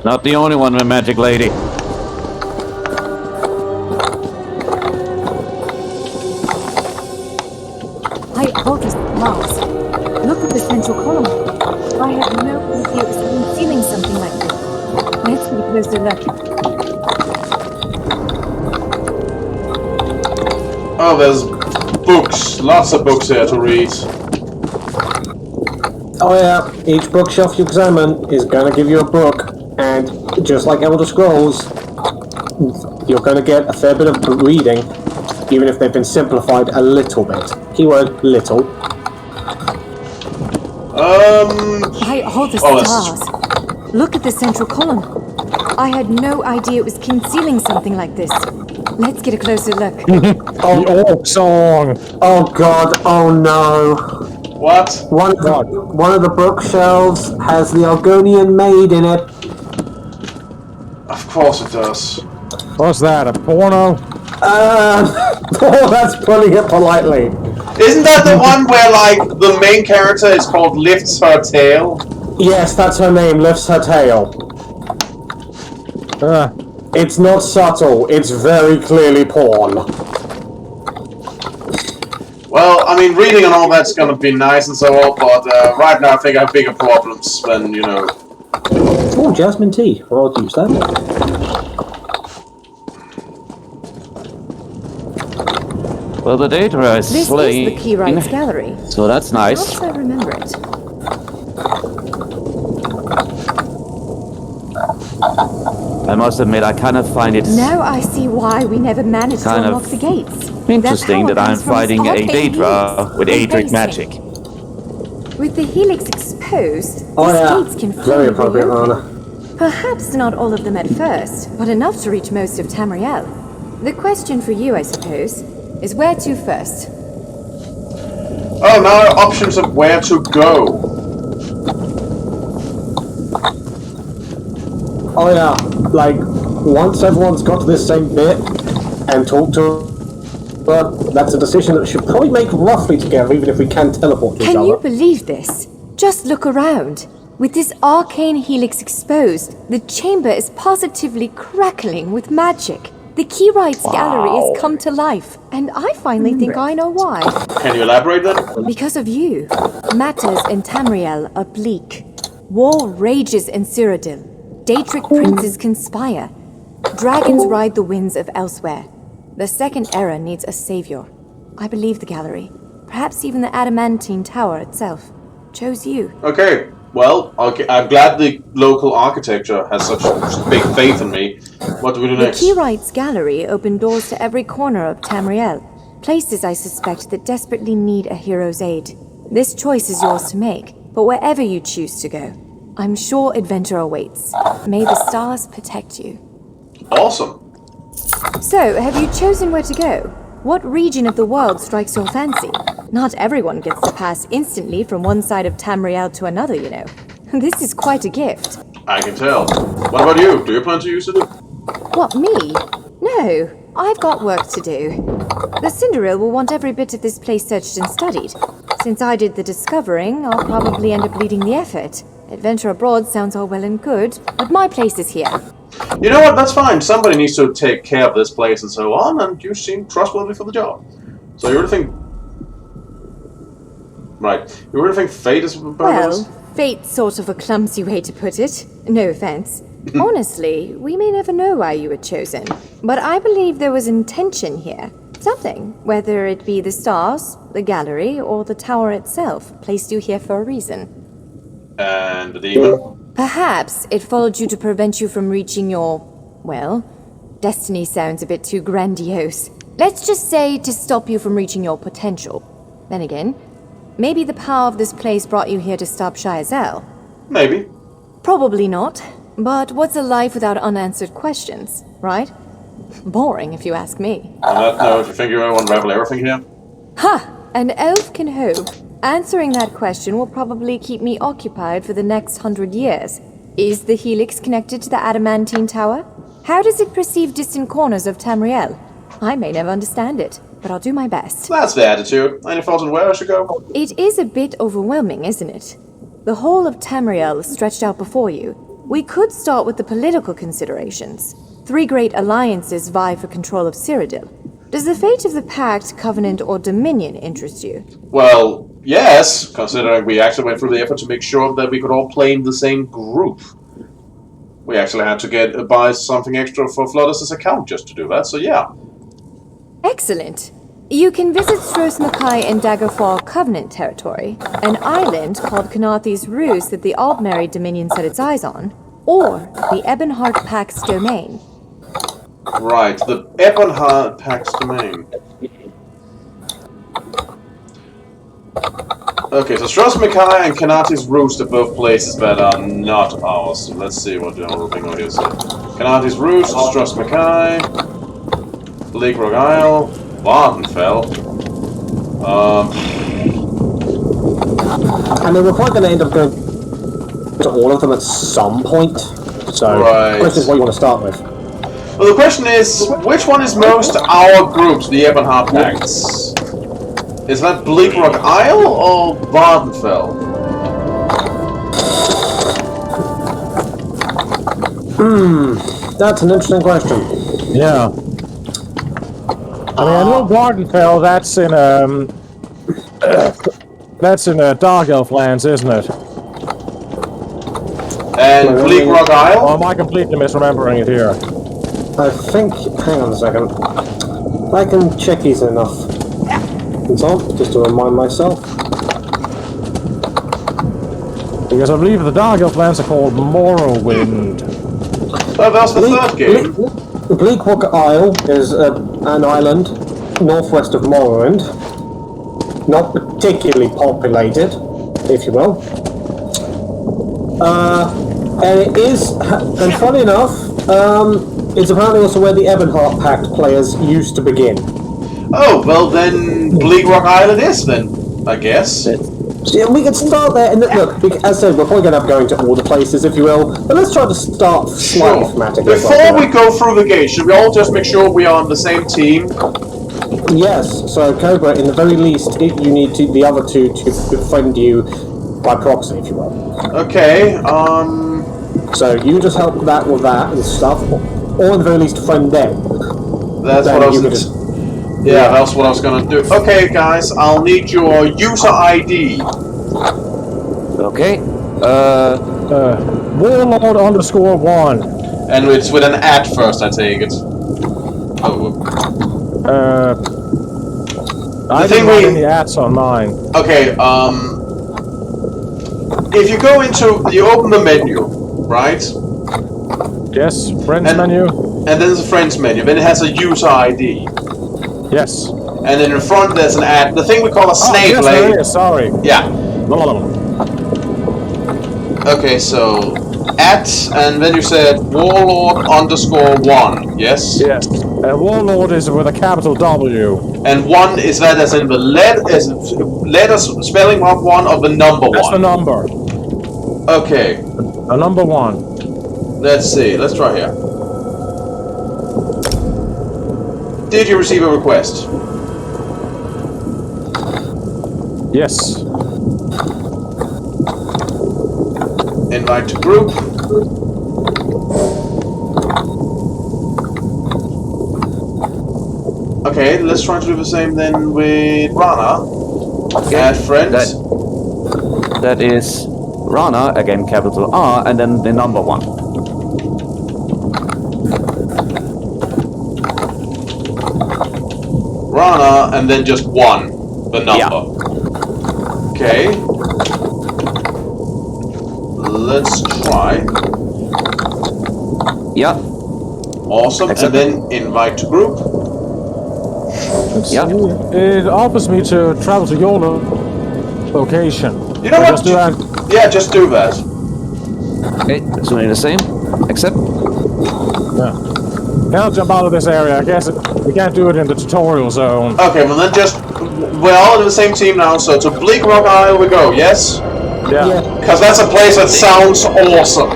Not the only one, my magic lady. I noticed Mars. Look at the central column. I had no idea it was concealing something like this. Let's get a closer look. Oh, there's books. Lots of books here to read. Oh yeah, each bookshelf you examine is gonna give you a book, and just like Elder Scrolls, you're going to get a fair bit of reading, even if they've been simplified a little bit. Keyword little. By all the stars. Look at the central column. I had no idea it was concealing something like this. Let's get a closer look. The orc song! Oh god, oh no. What? One of the bookshelves has the Argonian maid in it. Of course it does. What's that, a porno? Oh, that's putting it politely. Isn't that the one where, like, the main character is called Lifts Her Tail? Yes, that's her name, lifts her tail. It's not subtle, it's very clearly porn. Well, I mean, reading and all that's gonna be nice and so on, but right now I think I have bigger problems than, you know... Oh, jasmine tea. Well, I'll use that. Well, the data is This slaying. is the Key Rights Gallery. So that's nice. How do I remember it? I must admit, I kind of find it Now I see why we never managed to Kind of unlock the gates. interesting that I'm fighting a Daedra with Adric Amazing. magic. With the helix exposed, Oh these yeah, gates can very fully appropriate, reopen. Rana. Perhaps not all of them at first, but enough to reach most of Tamriel. The question for you, I suppose, is where to first? Oh, now options of where to go. Oh yeah, like, once everyone's got to this same bit and talked to her, that's a decision that we should probably make roughly together, even if we can teleport to each Can other. you believe this? Just look around. With this arcane helix exposed, the chamber is positively crackling with magic. The Key Rights Gallery has come to life, and I finally think I know why. Can you elaborate then? Because of you. Matters in Tamriel are bleak. War rages in Cyrodiil. Daedric princes conspire. Dragons ride the winds of elsewhere. The Second Era needs a savior. I believe the gallery, perhaps even the Adamantine Tower itself, chose you. Okay, well, okay, I'm glad the local architecture has such big faith in me. What do we do The next? Key Rights Gallery opened doors to every corner of Tamriel, places I suspect that desperately need a hero's aid. This choice is yours to make, but wherever you choose to go, I'm sure adventure awaits. May the stars protect you. Awesome. So, have you chosen where to go? What region of the world strikes your fancy? Not everyone gets to pass instantly from one side of Tamriel to another, you know. This is quite a gift. I can tell. What about you? Do you plan to use it? What, me? No, I've got work to do. The Cinderil will want every bit of this place searched and studied. Since I did the discovering, I'll probably end up leading the effort. Adventure abroad sounds all well and good, but my place is here. You know what? That's fine. Somebody needs to take care of this place and so on, and you seem trustworthy for the job. So you really think... Right. You really think fate is about us? Well, fate's sort of a clumsy way to put it. No offense. Honestly, we may never know why you were chosen, but I believe there was intention here. Something, whether it be the stars, the gallery, or the tower itself, placed you here for a reason. And the demon? Perhaps it followed you to prevent you from reaching your, well, destiny sounds a bit too grandiose. Let's just say to stop you from reaching your potential. Then again, maybe the power of this place brought you here to stop Shayazel. Maybe. Probably not. But what's a life without unanswered questions, right? Boring, if you ask me. On that note, you think you want to unravel everything here? Ha! An elf can hope. Answering that question will probably keep me occupied for the next 100 years. Is the helix connected to the Adamantine Tower? How does it perceive distant corners of Tamriel? I may never understand it, but I'll do my best. That's the attitude. Any thoughts on where I should go? It is a bit overwhelming, isn't it? The whole of Tamriel is stretched out before you. We could start with the political considerations. 3 great alliances vie for control of Cyrodiil. Does the fate of the Pact, Covenant, or Dominion interest you? Well, yes, considering we actually went through the effort to make sure that we could all play in the same group. We actually had to buy something extra for Flodus' account just to do that, so yeah. Excellent. You can visit Stros Mackay in Daggerfall Covenant territory, an island called Kanathi's Ruse that the Aldmeri Dominion set its eyes on, or the Ebonheart Pact's domain. Right, the Ebonheart Pact domain. Okay, so Strasmakai and Kanati's Roost are both places that are not ours. So let's see what General Bingo said. Kanati's Roost, Strasmakai, Bleakrock Isle, Vardenfell. And then we're probably going to end up going to all of them at some point. So, the question is what you want to start with. Well, the question is, which one is most our groups, the Ebonheart Pacts? Is that Bleakrock Isle or Vardenfell? That's an interesting question. Yeah. I mean, I know Vardenfell, that's in Dark Elf lands, isn't it? And Bleakrock Isle? Or am I completely misremembering it here? I think, hang on a second. I can check easy enough. So, just to remind myself. Because I believe the Dark Elf lands are called Morrowind. Oh, that's the third game. Bleakrock Isle is an island northwest of Morrowind. Not particularly populated, if you will. And it is, and funny enough, it's apparently also where the Ebonheart Pact players used to begin. Oh, well then, Bleakrock Isle it is then, I guess. Yeah, we can start there, and look, as I said, we're probably going to have going to all the places, if you will, but let's try to start slightly thematically. Before we go through the gate, should we all just make sure we are on the same team? Yes, so Cobra, in the very least, you need the other two to befriend you by proxy, if you will. Okay, So you just help that with that and stuff, or at the very least friend them. That's then what I was Yeah, that's what I was gonna do. Okay, guys, I'll need your user ID. Okay. Warlord _1. And it's with an @ first, I take it. Oh. I didn't have any ats on mine. Okay, if you go into, you open the menu, right? Yes, friends menu. And then there's a friends menu, then it has a user ID. Yes. And then in front there's an @ the thing we call a snake yes, blade. there is, sorry. Yeah. Okay, so and then you said Warlord _1, yes? Yes. Warlord is with a capital W. And 1 is that as in the letters spelling of 1 or the number 1? That's the number. Okay. A number 1. Let's see, let's try here. Did you receive a request? Yes. Invite to group. Okay, let's try to do the same then with Rana. Okay. Add friends. That is Rana, again capital R, and then the number 1. Rana, and then just 1, the number. Yeah. Okay. Let's try. Yeah. Awesome, Accept. and then invite to group. Yeah. It offers me to travel to your location. You know what? Just do that. Yeah, just do that. Okay, it's only the same. Accept. Yeah. Now jump out of this area. I guess we can't do it in the tutorial zone. Okay, well then just... We're all in the same team now, so to Bleakrock Isle we go, yes? Yeah. Because that's a place that sounds awesome.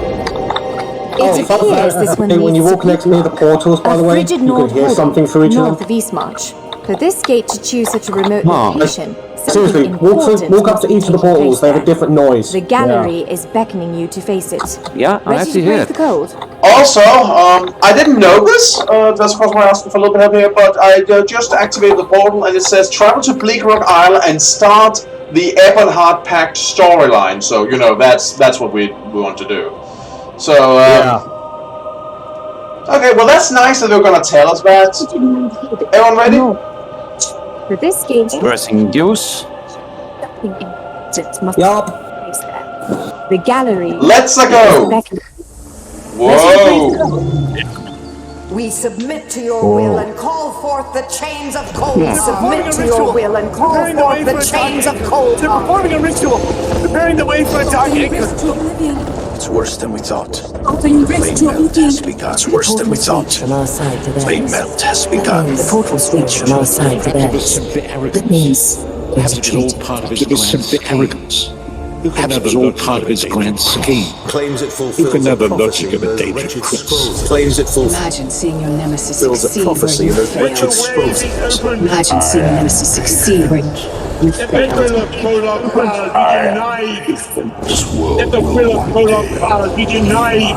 It appears this one when you leads walk to next near the portals, by the way, frigid you can North hear Portal, something through each north of of Eastmarch. For this gate to choose such a remote location, Seriously, walk up to each of the portals, they have a different noise. The gallery is beckoning you to face it. Yeah, I Ready actually to hear break it. the code? Also, I didn't know this, that's of course why I asked for a little bit of help here, but I just activated the portal and it says travel to Bleakrock Isle and start the Ebonheart Pact storyline. So, you know, that's what we want to do. So, okay, well that's nice that they're gonna tell us that. Everyone ready? For this gate, Pressing use. the gallery. Let's go! Whoa! We submit to your will and call forth the chains of cold. We submit to your will and call forth the chains of cold. They're performing a ritual, preparing the way for a dark anchor. It's worse than we thought. Flame melt has begun. It's worse than we thought. From our side to theirs. Flame melt has begun. The portal switch from our side to theirs. That means there's a treaty. It is some arrogance. You can have it all part of his grand scheme. Claims it fulfills You can have the prophecy logic of a dangerous scrolls. Claims it fulfills Imagine seeing your nemesis a succeed prophecy where in you those wretched scrolls. failed. Imagine seeing your nemesis succeed where you failed. This world will be denied.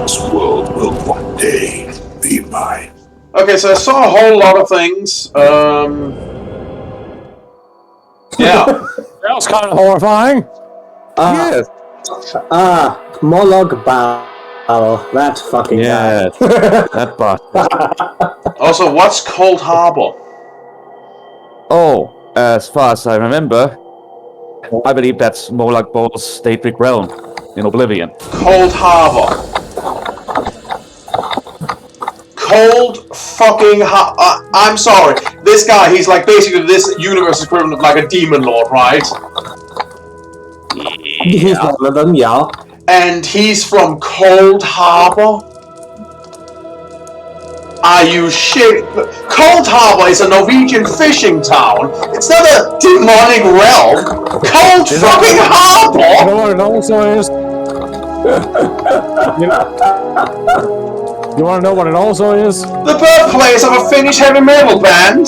This world will one day be mine. Okay, so I saw a whole lot of things. Yeah. That was kind of horrifying. Yes. Monologue battle. That fucking guy. That bot. Also, what's Cold Harbor? Oh, as far as I remember, I believe that's more like Ball's Daedric realm in Oblivion. Cold Harbor. Cold fucking I'm sorry. This guy, he's like basically this universe equivalent of like a demon lord, right? He's one of them, yeah. And he's from Cold Harbor? Are you shit? Cold Harbor is a Norwegian fishing town. It's not a demonic realm. Cold fucking Harbor! You know what it also is? You want to know what it also is? The birthplace of a Finnish heavy metal band.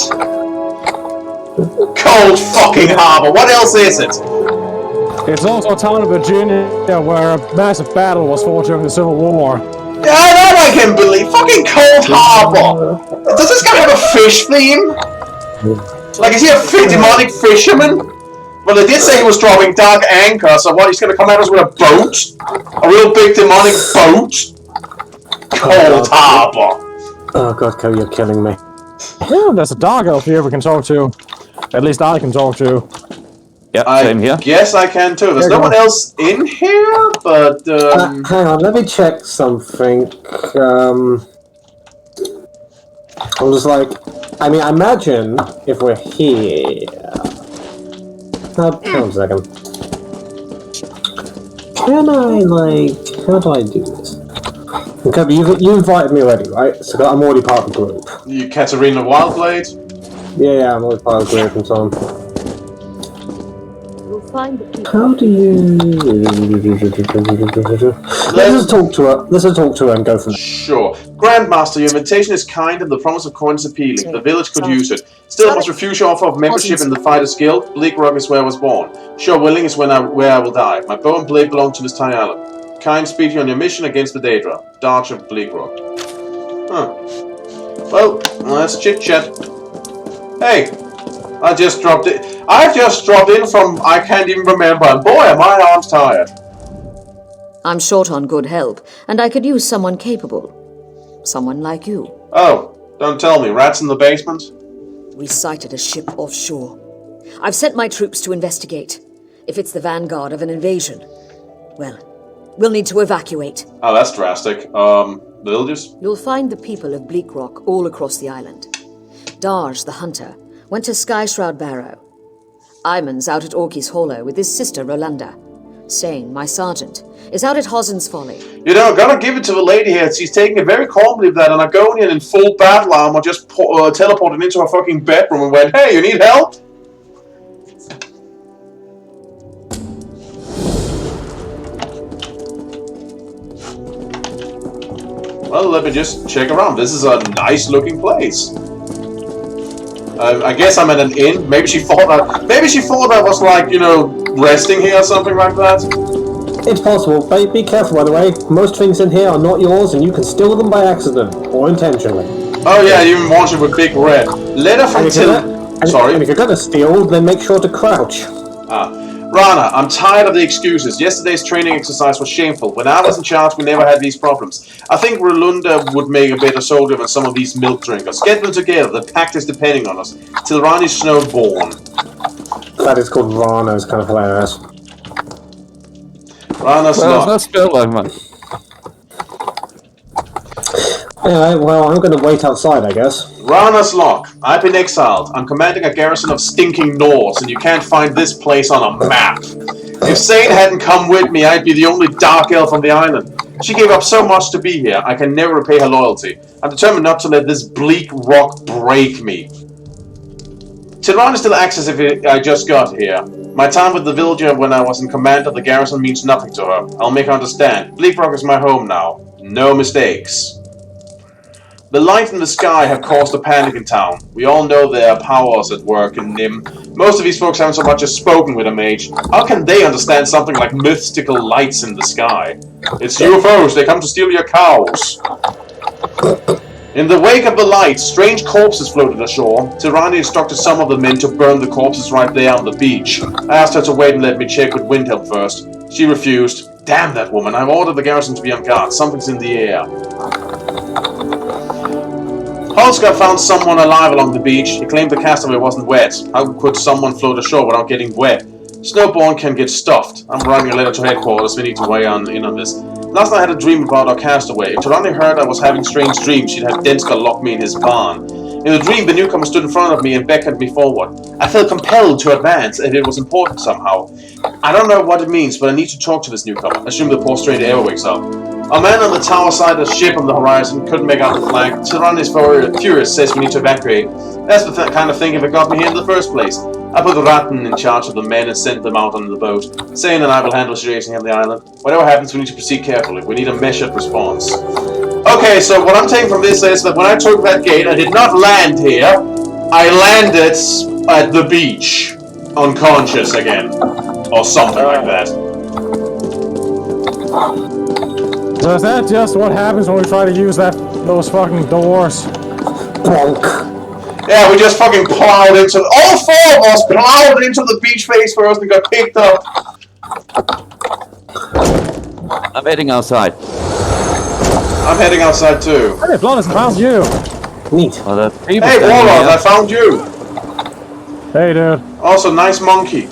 Cold fucking Harbor. What else is it? It's also a town in Virginia where a massive battle was fought during the Civil War. Yeah, that I can believe. Fucking Cold Harbor. Does this guy have a fish theme? Like, is he a demonic fisherman? Well, they did say he was dropping dark anchor, so what, he's gonna come at us with a boat? A real big demonic boat? Cold Harbor. Oh god, Cody, you're killing me. Yeah, there's a dark elf here we can talk to. At least I can talk to. Yep, same here. Yes, I can too. There's no one else in here, but hang on, let me check something. I'm just like, I mean, imagine if we're here. Hang on a second. Can I, like, how do I do this? Okay, but you invited me already, right? So I'm already part of the group. You Katarina Wildblade? Yeah, I'm already part of the group and so on. Find the people. How do you... Let's just talk to her. Let's just talk to her and go from there. Sure. Grandmaster, your invitation is kind and the promise of coins appealing. The village could use it. Still, I must refuse your offer of membership in the Fighters Guild. Bleakrock is where I was born. Sure willing is where I will die. My bow and blade belong to this tiny island. Kind speed you on your mission against the Daedra. Darch of Bleakrock. Huh. Well, let's chit-chat. Hey! I've just dropped in from I can't even remember, and boy, are my arms tired. I'm short on good help, and I could use someone capable. Someone like you. Oh, don't tell me. Rats in the basement? We sighted a ship offshore. I've sent my troops to investigate. If it's the vanguard of an invasion, well, we'll need to evacuate. Oh, that's drastic. Villagers? You'll find the people of Bleakrock all across the island. Darj, the hunter, went to Skyshroud Barrow. Iman's out at Orky's Hollow with his sister Rolanda. Sane, my sergeant, is out at Hossen's Folly. You know, gotta give it to the lady here. She's taking it very calmly with that an Argonian in full battle armor just teleported into her fucking bedroom and went, hey, you need help? Well, let me just check around. This is a nice looking place. I guess I'm at an inn. Maybe she thought I was like, you know, resting here or something like that. It's possible, but be careful, by the way. Most things in here are not yours, and you can steal them by accident or intentionally. Oh yeah, you even want it with Big Red. Letter from Sorry. And if you're gonna steal, then make sure to crouch. Rana, I'm tired of the excuses. Yesterday's training exercise was shameful. When I was in charge, we never had these problems. I think Rolanda would make a better soldier than some of these milk drinkers. Get them together. The pact is depending on us. Till Rani's snowborn. That is called Rana. It's kind of hilarious. Rana's not. Let's spell like man. Anyway, well, I'm gonna wait outside, I guess. Rana's Lock. I've been exiled. I'm commanding a garrison of stinking Nords, and you can't find this place on a map. If Sane hadn't come with me, I'd be the only dark elf on the island. She gave up so much to be here, I can never repay her loyalty. I'm determined not to let this bleak rock break me. Tirana still acts as if I just got here. My time with the villager when I was in command of the garrison means nothing to her. I'll make her understand. Bleakrock is my home now. No mistakes. The light in the sky have caused a panic in town. We all know there are powers at work in Nim. Most of these folks haven't so much as spoken with a mage. How can they understand something like mystical lights in the sky? It's UFOs, they come to steal your cows. In the wake of the light, strange corpses floated ashore. Tirani instructed some of the men to burn the corpses right there on the beach. I asked her to wait and let me check with Windhelm first. She refused. Damn that woman, I've ordered the garrison to be on guard. Something's in the air. Holsker found someone alive along the beach. He claimed the castaway wasn't wet. How could someone float ashore without getting wet? Snowborn can get stuffed. I'm writing a letter to headquarters. We need to weigh in on this. Last night I had a dream about our castaway. If Tirani heard I was having strange dreams, she'd have Denska lock me in his barn. In the dream, the newcomer stood in front of me and beckoned me forward. I felt compelled to advance, and it was important somehow. I don't know what it means, but I need to talk to this newcomer. Assume the poor stranger ever wakes up. A man on the tower side of the ship on the horizon couldn't make out the flag. Tirani is furious, says we need to evacuate. That's the kind of thing if it got me here in the first place. I put Ratten in charge of the men and sent them out on the boat. Sane and I will handle the situation here on the island. Whatever happens, we need to proceed carefully. We need a measured response. Okay, so what I'm taking from this is that when I took that gate, I did not land here. I landed at the beach. Unconscious again. Or something like that. So is that just what happens when we try to use those fucking doors? Bonk. Yeah, we just fucking plowed into... All four of us plowed into the beach face first and got picked up. I'm heading outside. I'm heading outside too. Hey, Blondes, I found you. Neat. Well, hey, Warlord, I found you. Hey, dude. Also, nice monkey.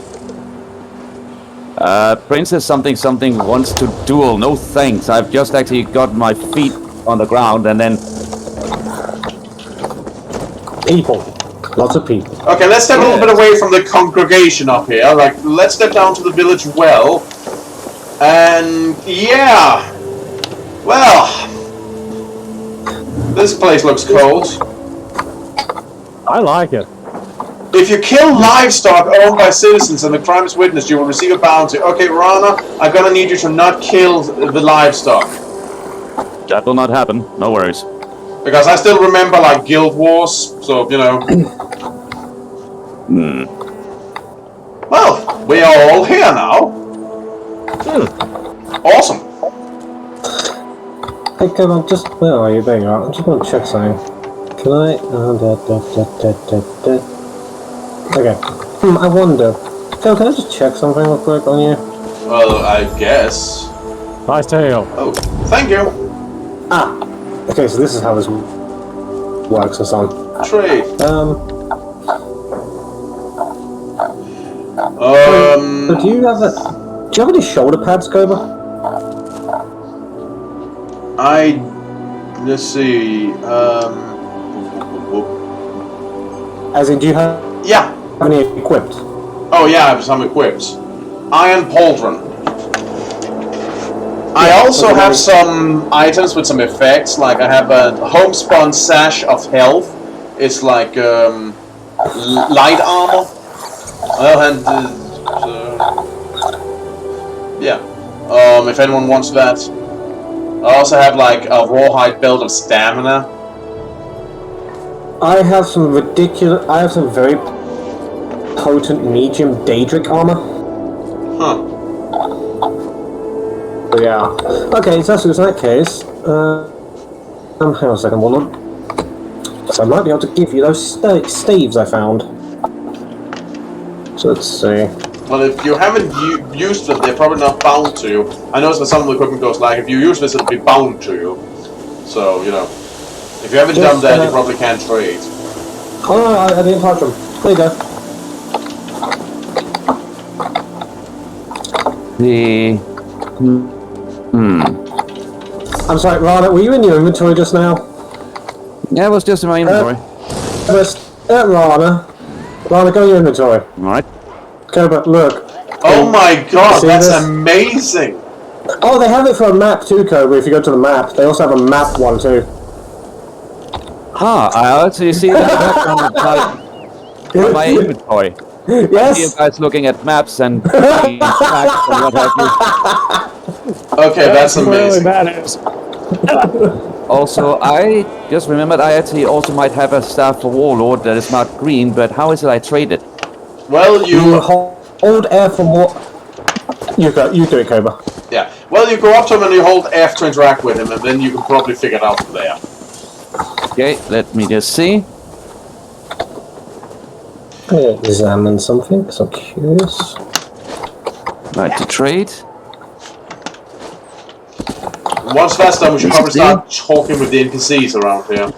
Princess something wants to duel. No thanks. I've just actually got my feet on the ground and then... People. Lots of people. Okay, let's step a little bit away from the congregation up here. Like, let's step down to the village well. And, yeah. Well... This place looks cold. I like it. If you kill livestock owned by citizens and the crime is witnessed, you will receive a bounty. Okay, Rana, I'm gonna need you to not kill the livestock. That will not happen. No worries. Because I still remember, like, Guild Wars, so, you know. Well, we are all here now. Awesome. Hey, come on, just... Where are you? There you are. I'm just gonna check something. Can I... Okay. I wonder. Phil, can I just check something real quick on you? Well, I guess. Nice tail. Oh, thank you. Ah! Okay, so this is how this works or something. Trade. Do you have any shoulder pads, Cobra? Let's see, As in, do you have... Yeah. Any equipped? Oh yeah, I have some equipped. Iron Pauldron. I also have some items with some effects, like I have a homespun sash of health. It's like light armor. And yeah. If anyone wants that. I also have like a rawhide belt of stamina. I have some very potent medium Daedric armor. Huh. Yeah. Okay, so in that case, hang on a second, Warlord. So I might be able to give you those staves I found. So let's see. Well, if you haven't used them, they're probably not bound to you. I noticed that some of the equipment goes like, if you use this, it'll be bound to you. So, you know, if you haven't done that, you probably can't trade. Oh no, I didn't touch them. There you go. I'm sorry, Rana, were you in your inventory just now? Yeah, it was just in my inventory. Rana, go in your inventory. Alright. Cobra, look. Oh my god, that's this? amazing! Oh, they have it for a map too, Cobra, if you go to the map. They also have a map one too. Huh, I actually see that on my inventory. Yes. I see you guys looking at maps and facts and what have you. Okay, that's amazing. Also, I just remembered I actually also might have a staff for Warlord that is not green, but how is it I trade it? Well, you hold F for more. You do it, Cobra. Yeah. Well, you go up to him and you hold F to interact with him, and then you can probably figure it out from there. Okay, let me just see. Examine something, because I'm curious. Right, to trade. Once that's done, we should probably start talking with the NPCs around here.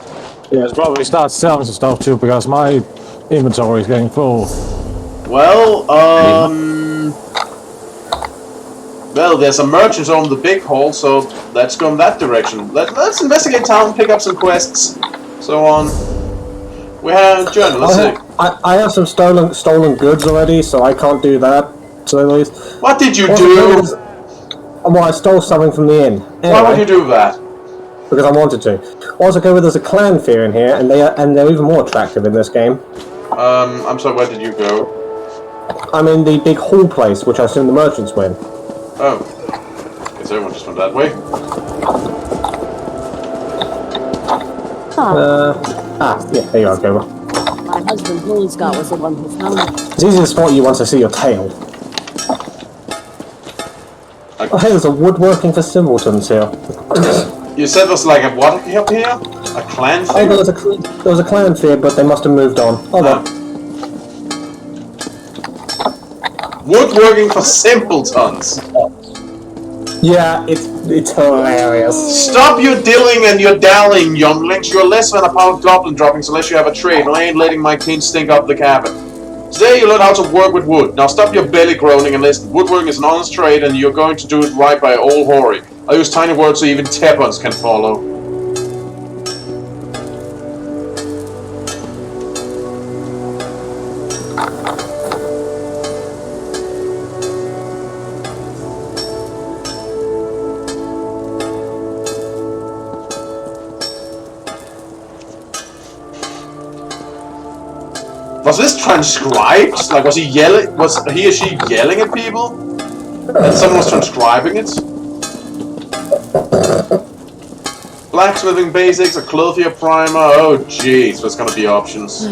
Yeah, it's probably start selling some stuff too, because my inventory is getting full. Well, well, there's a merchant zone in the big hall, so let's go in that direction. Let's investigate town, pick up some quests, so on. We have a journal, let's see. I have some stolen goods already, so I can't do that. So at least. What did you do? Well, I stole something from the inn. Anyway, why would you do that? Because I wanted to. Also, there's a clan fear in here, and they're even more attractive in this game. I'm sorry, where did you go? I'm in the big hall place, which I assume the merchants win. Oh. Guess everyone just went that way. Yeah, there you are, Cobra. My husband Woolscott was the one who found it. It's easy to spot you once I see your tail. Oh, hey, there's a woodworking for simpletons here. You said there's like a what up here? A clan fear? Oh, there was a clan fear, but they must have moved on. Oh, well. Woodworking for simpletons. Yeah, it's hilarious. Stop your dilling and your dallying, younglings. You're less than a pound goblin droppings unless you have a trade, and I ain't letting my kin stink up the cabin. Today you learn how to work with wood. Now stop your belly groaning and listen. Woodworking is an honest trade, and you're going to do it right by old Hoary. I use tiny words so even Tepons can follow. Was this transcribed? Like, was he yelling? Was he or she yelling at people? And someone was transcribing it? Blacksmithing basics, a clothier primer. Oh, jeez, there's gonna be options.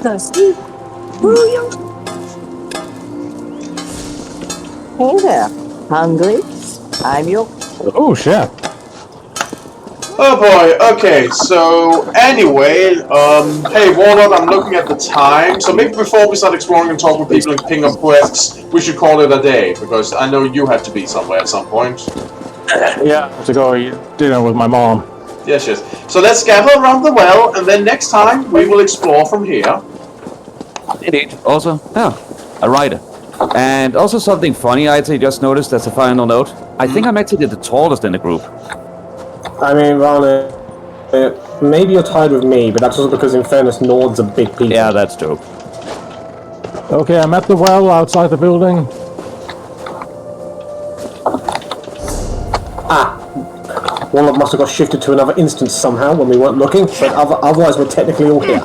Thirsty? Hey there. Hungry? I'm your... Oh, shit. Oh boy, okay, so anyway, hey Warlord, I'm looking at the time, so maybe before we start exploring and talk with people and ping up quests, we should call it a day, because I know you have to be somewhere at some point. Yeah, I have to go eat dinner with my mom. Yes, yes. So let's gather around the well, and then next time we will explore from here. Indeed. Also, a rider. And also something funny I actually just noticed as a final note. I think I'm actually the tallest in the group. I mean, Rana, maybe you're tired with me, but that's also because, in fairness, Nords are big people. Yeah, that's true. Okay, I'm at the well outside the building. Warlock must have got shifted to another instance somehow when we weren't looking, but otherwise we're technically all here.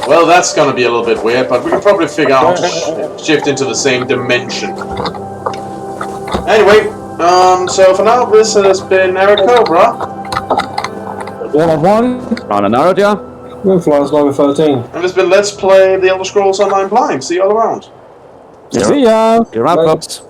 Well, that's gonna be a little bit weird, but we can probably figure out how to shift into the same dimension. Anyway, so for now, this has been Eric Cobra. 1-on-1. Rana Narodia. Moonfly's Logger 13. And it's been Let's Play The Elder Scrolls Online Blind. See you all around. See ya! You're out, folks.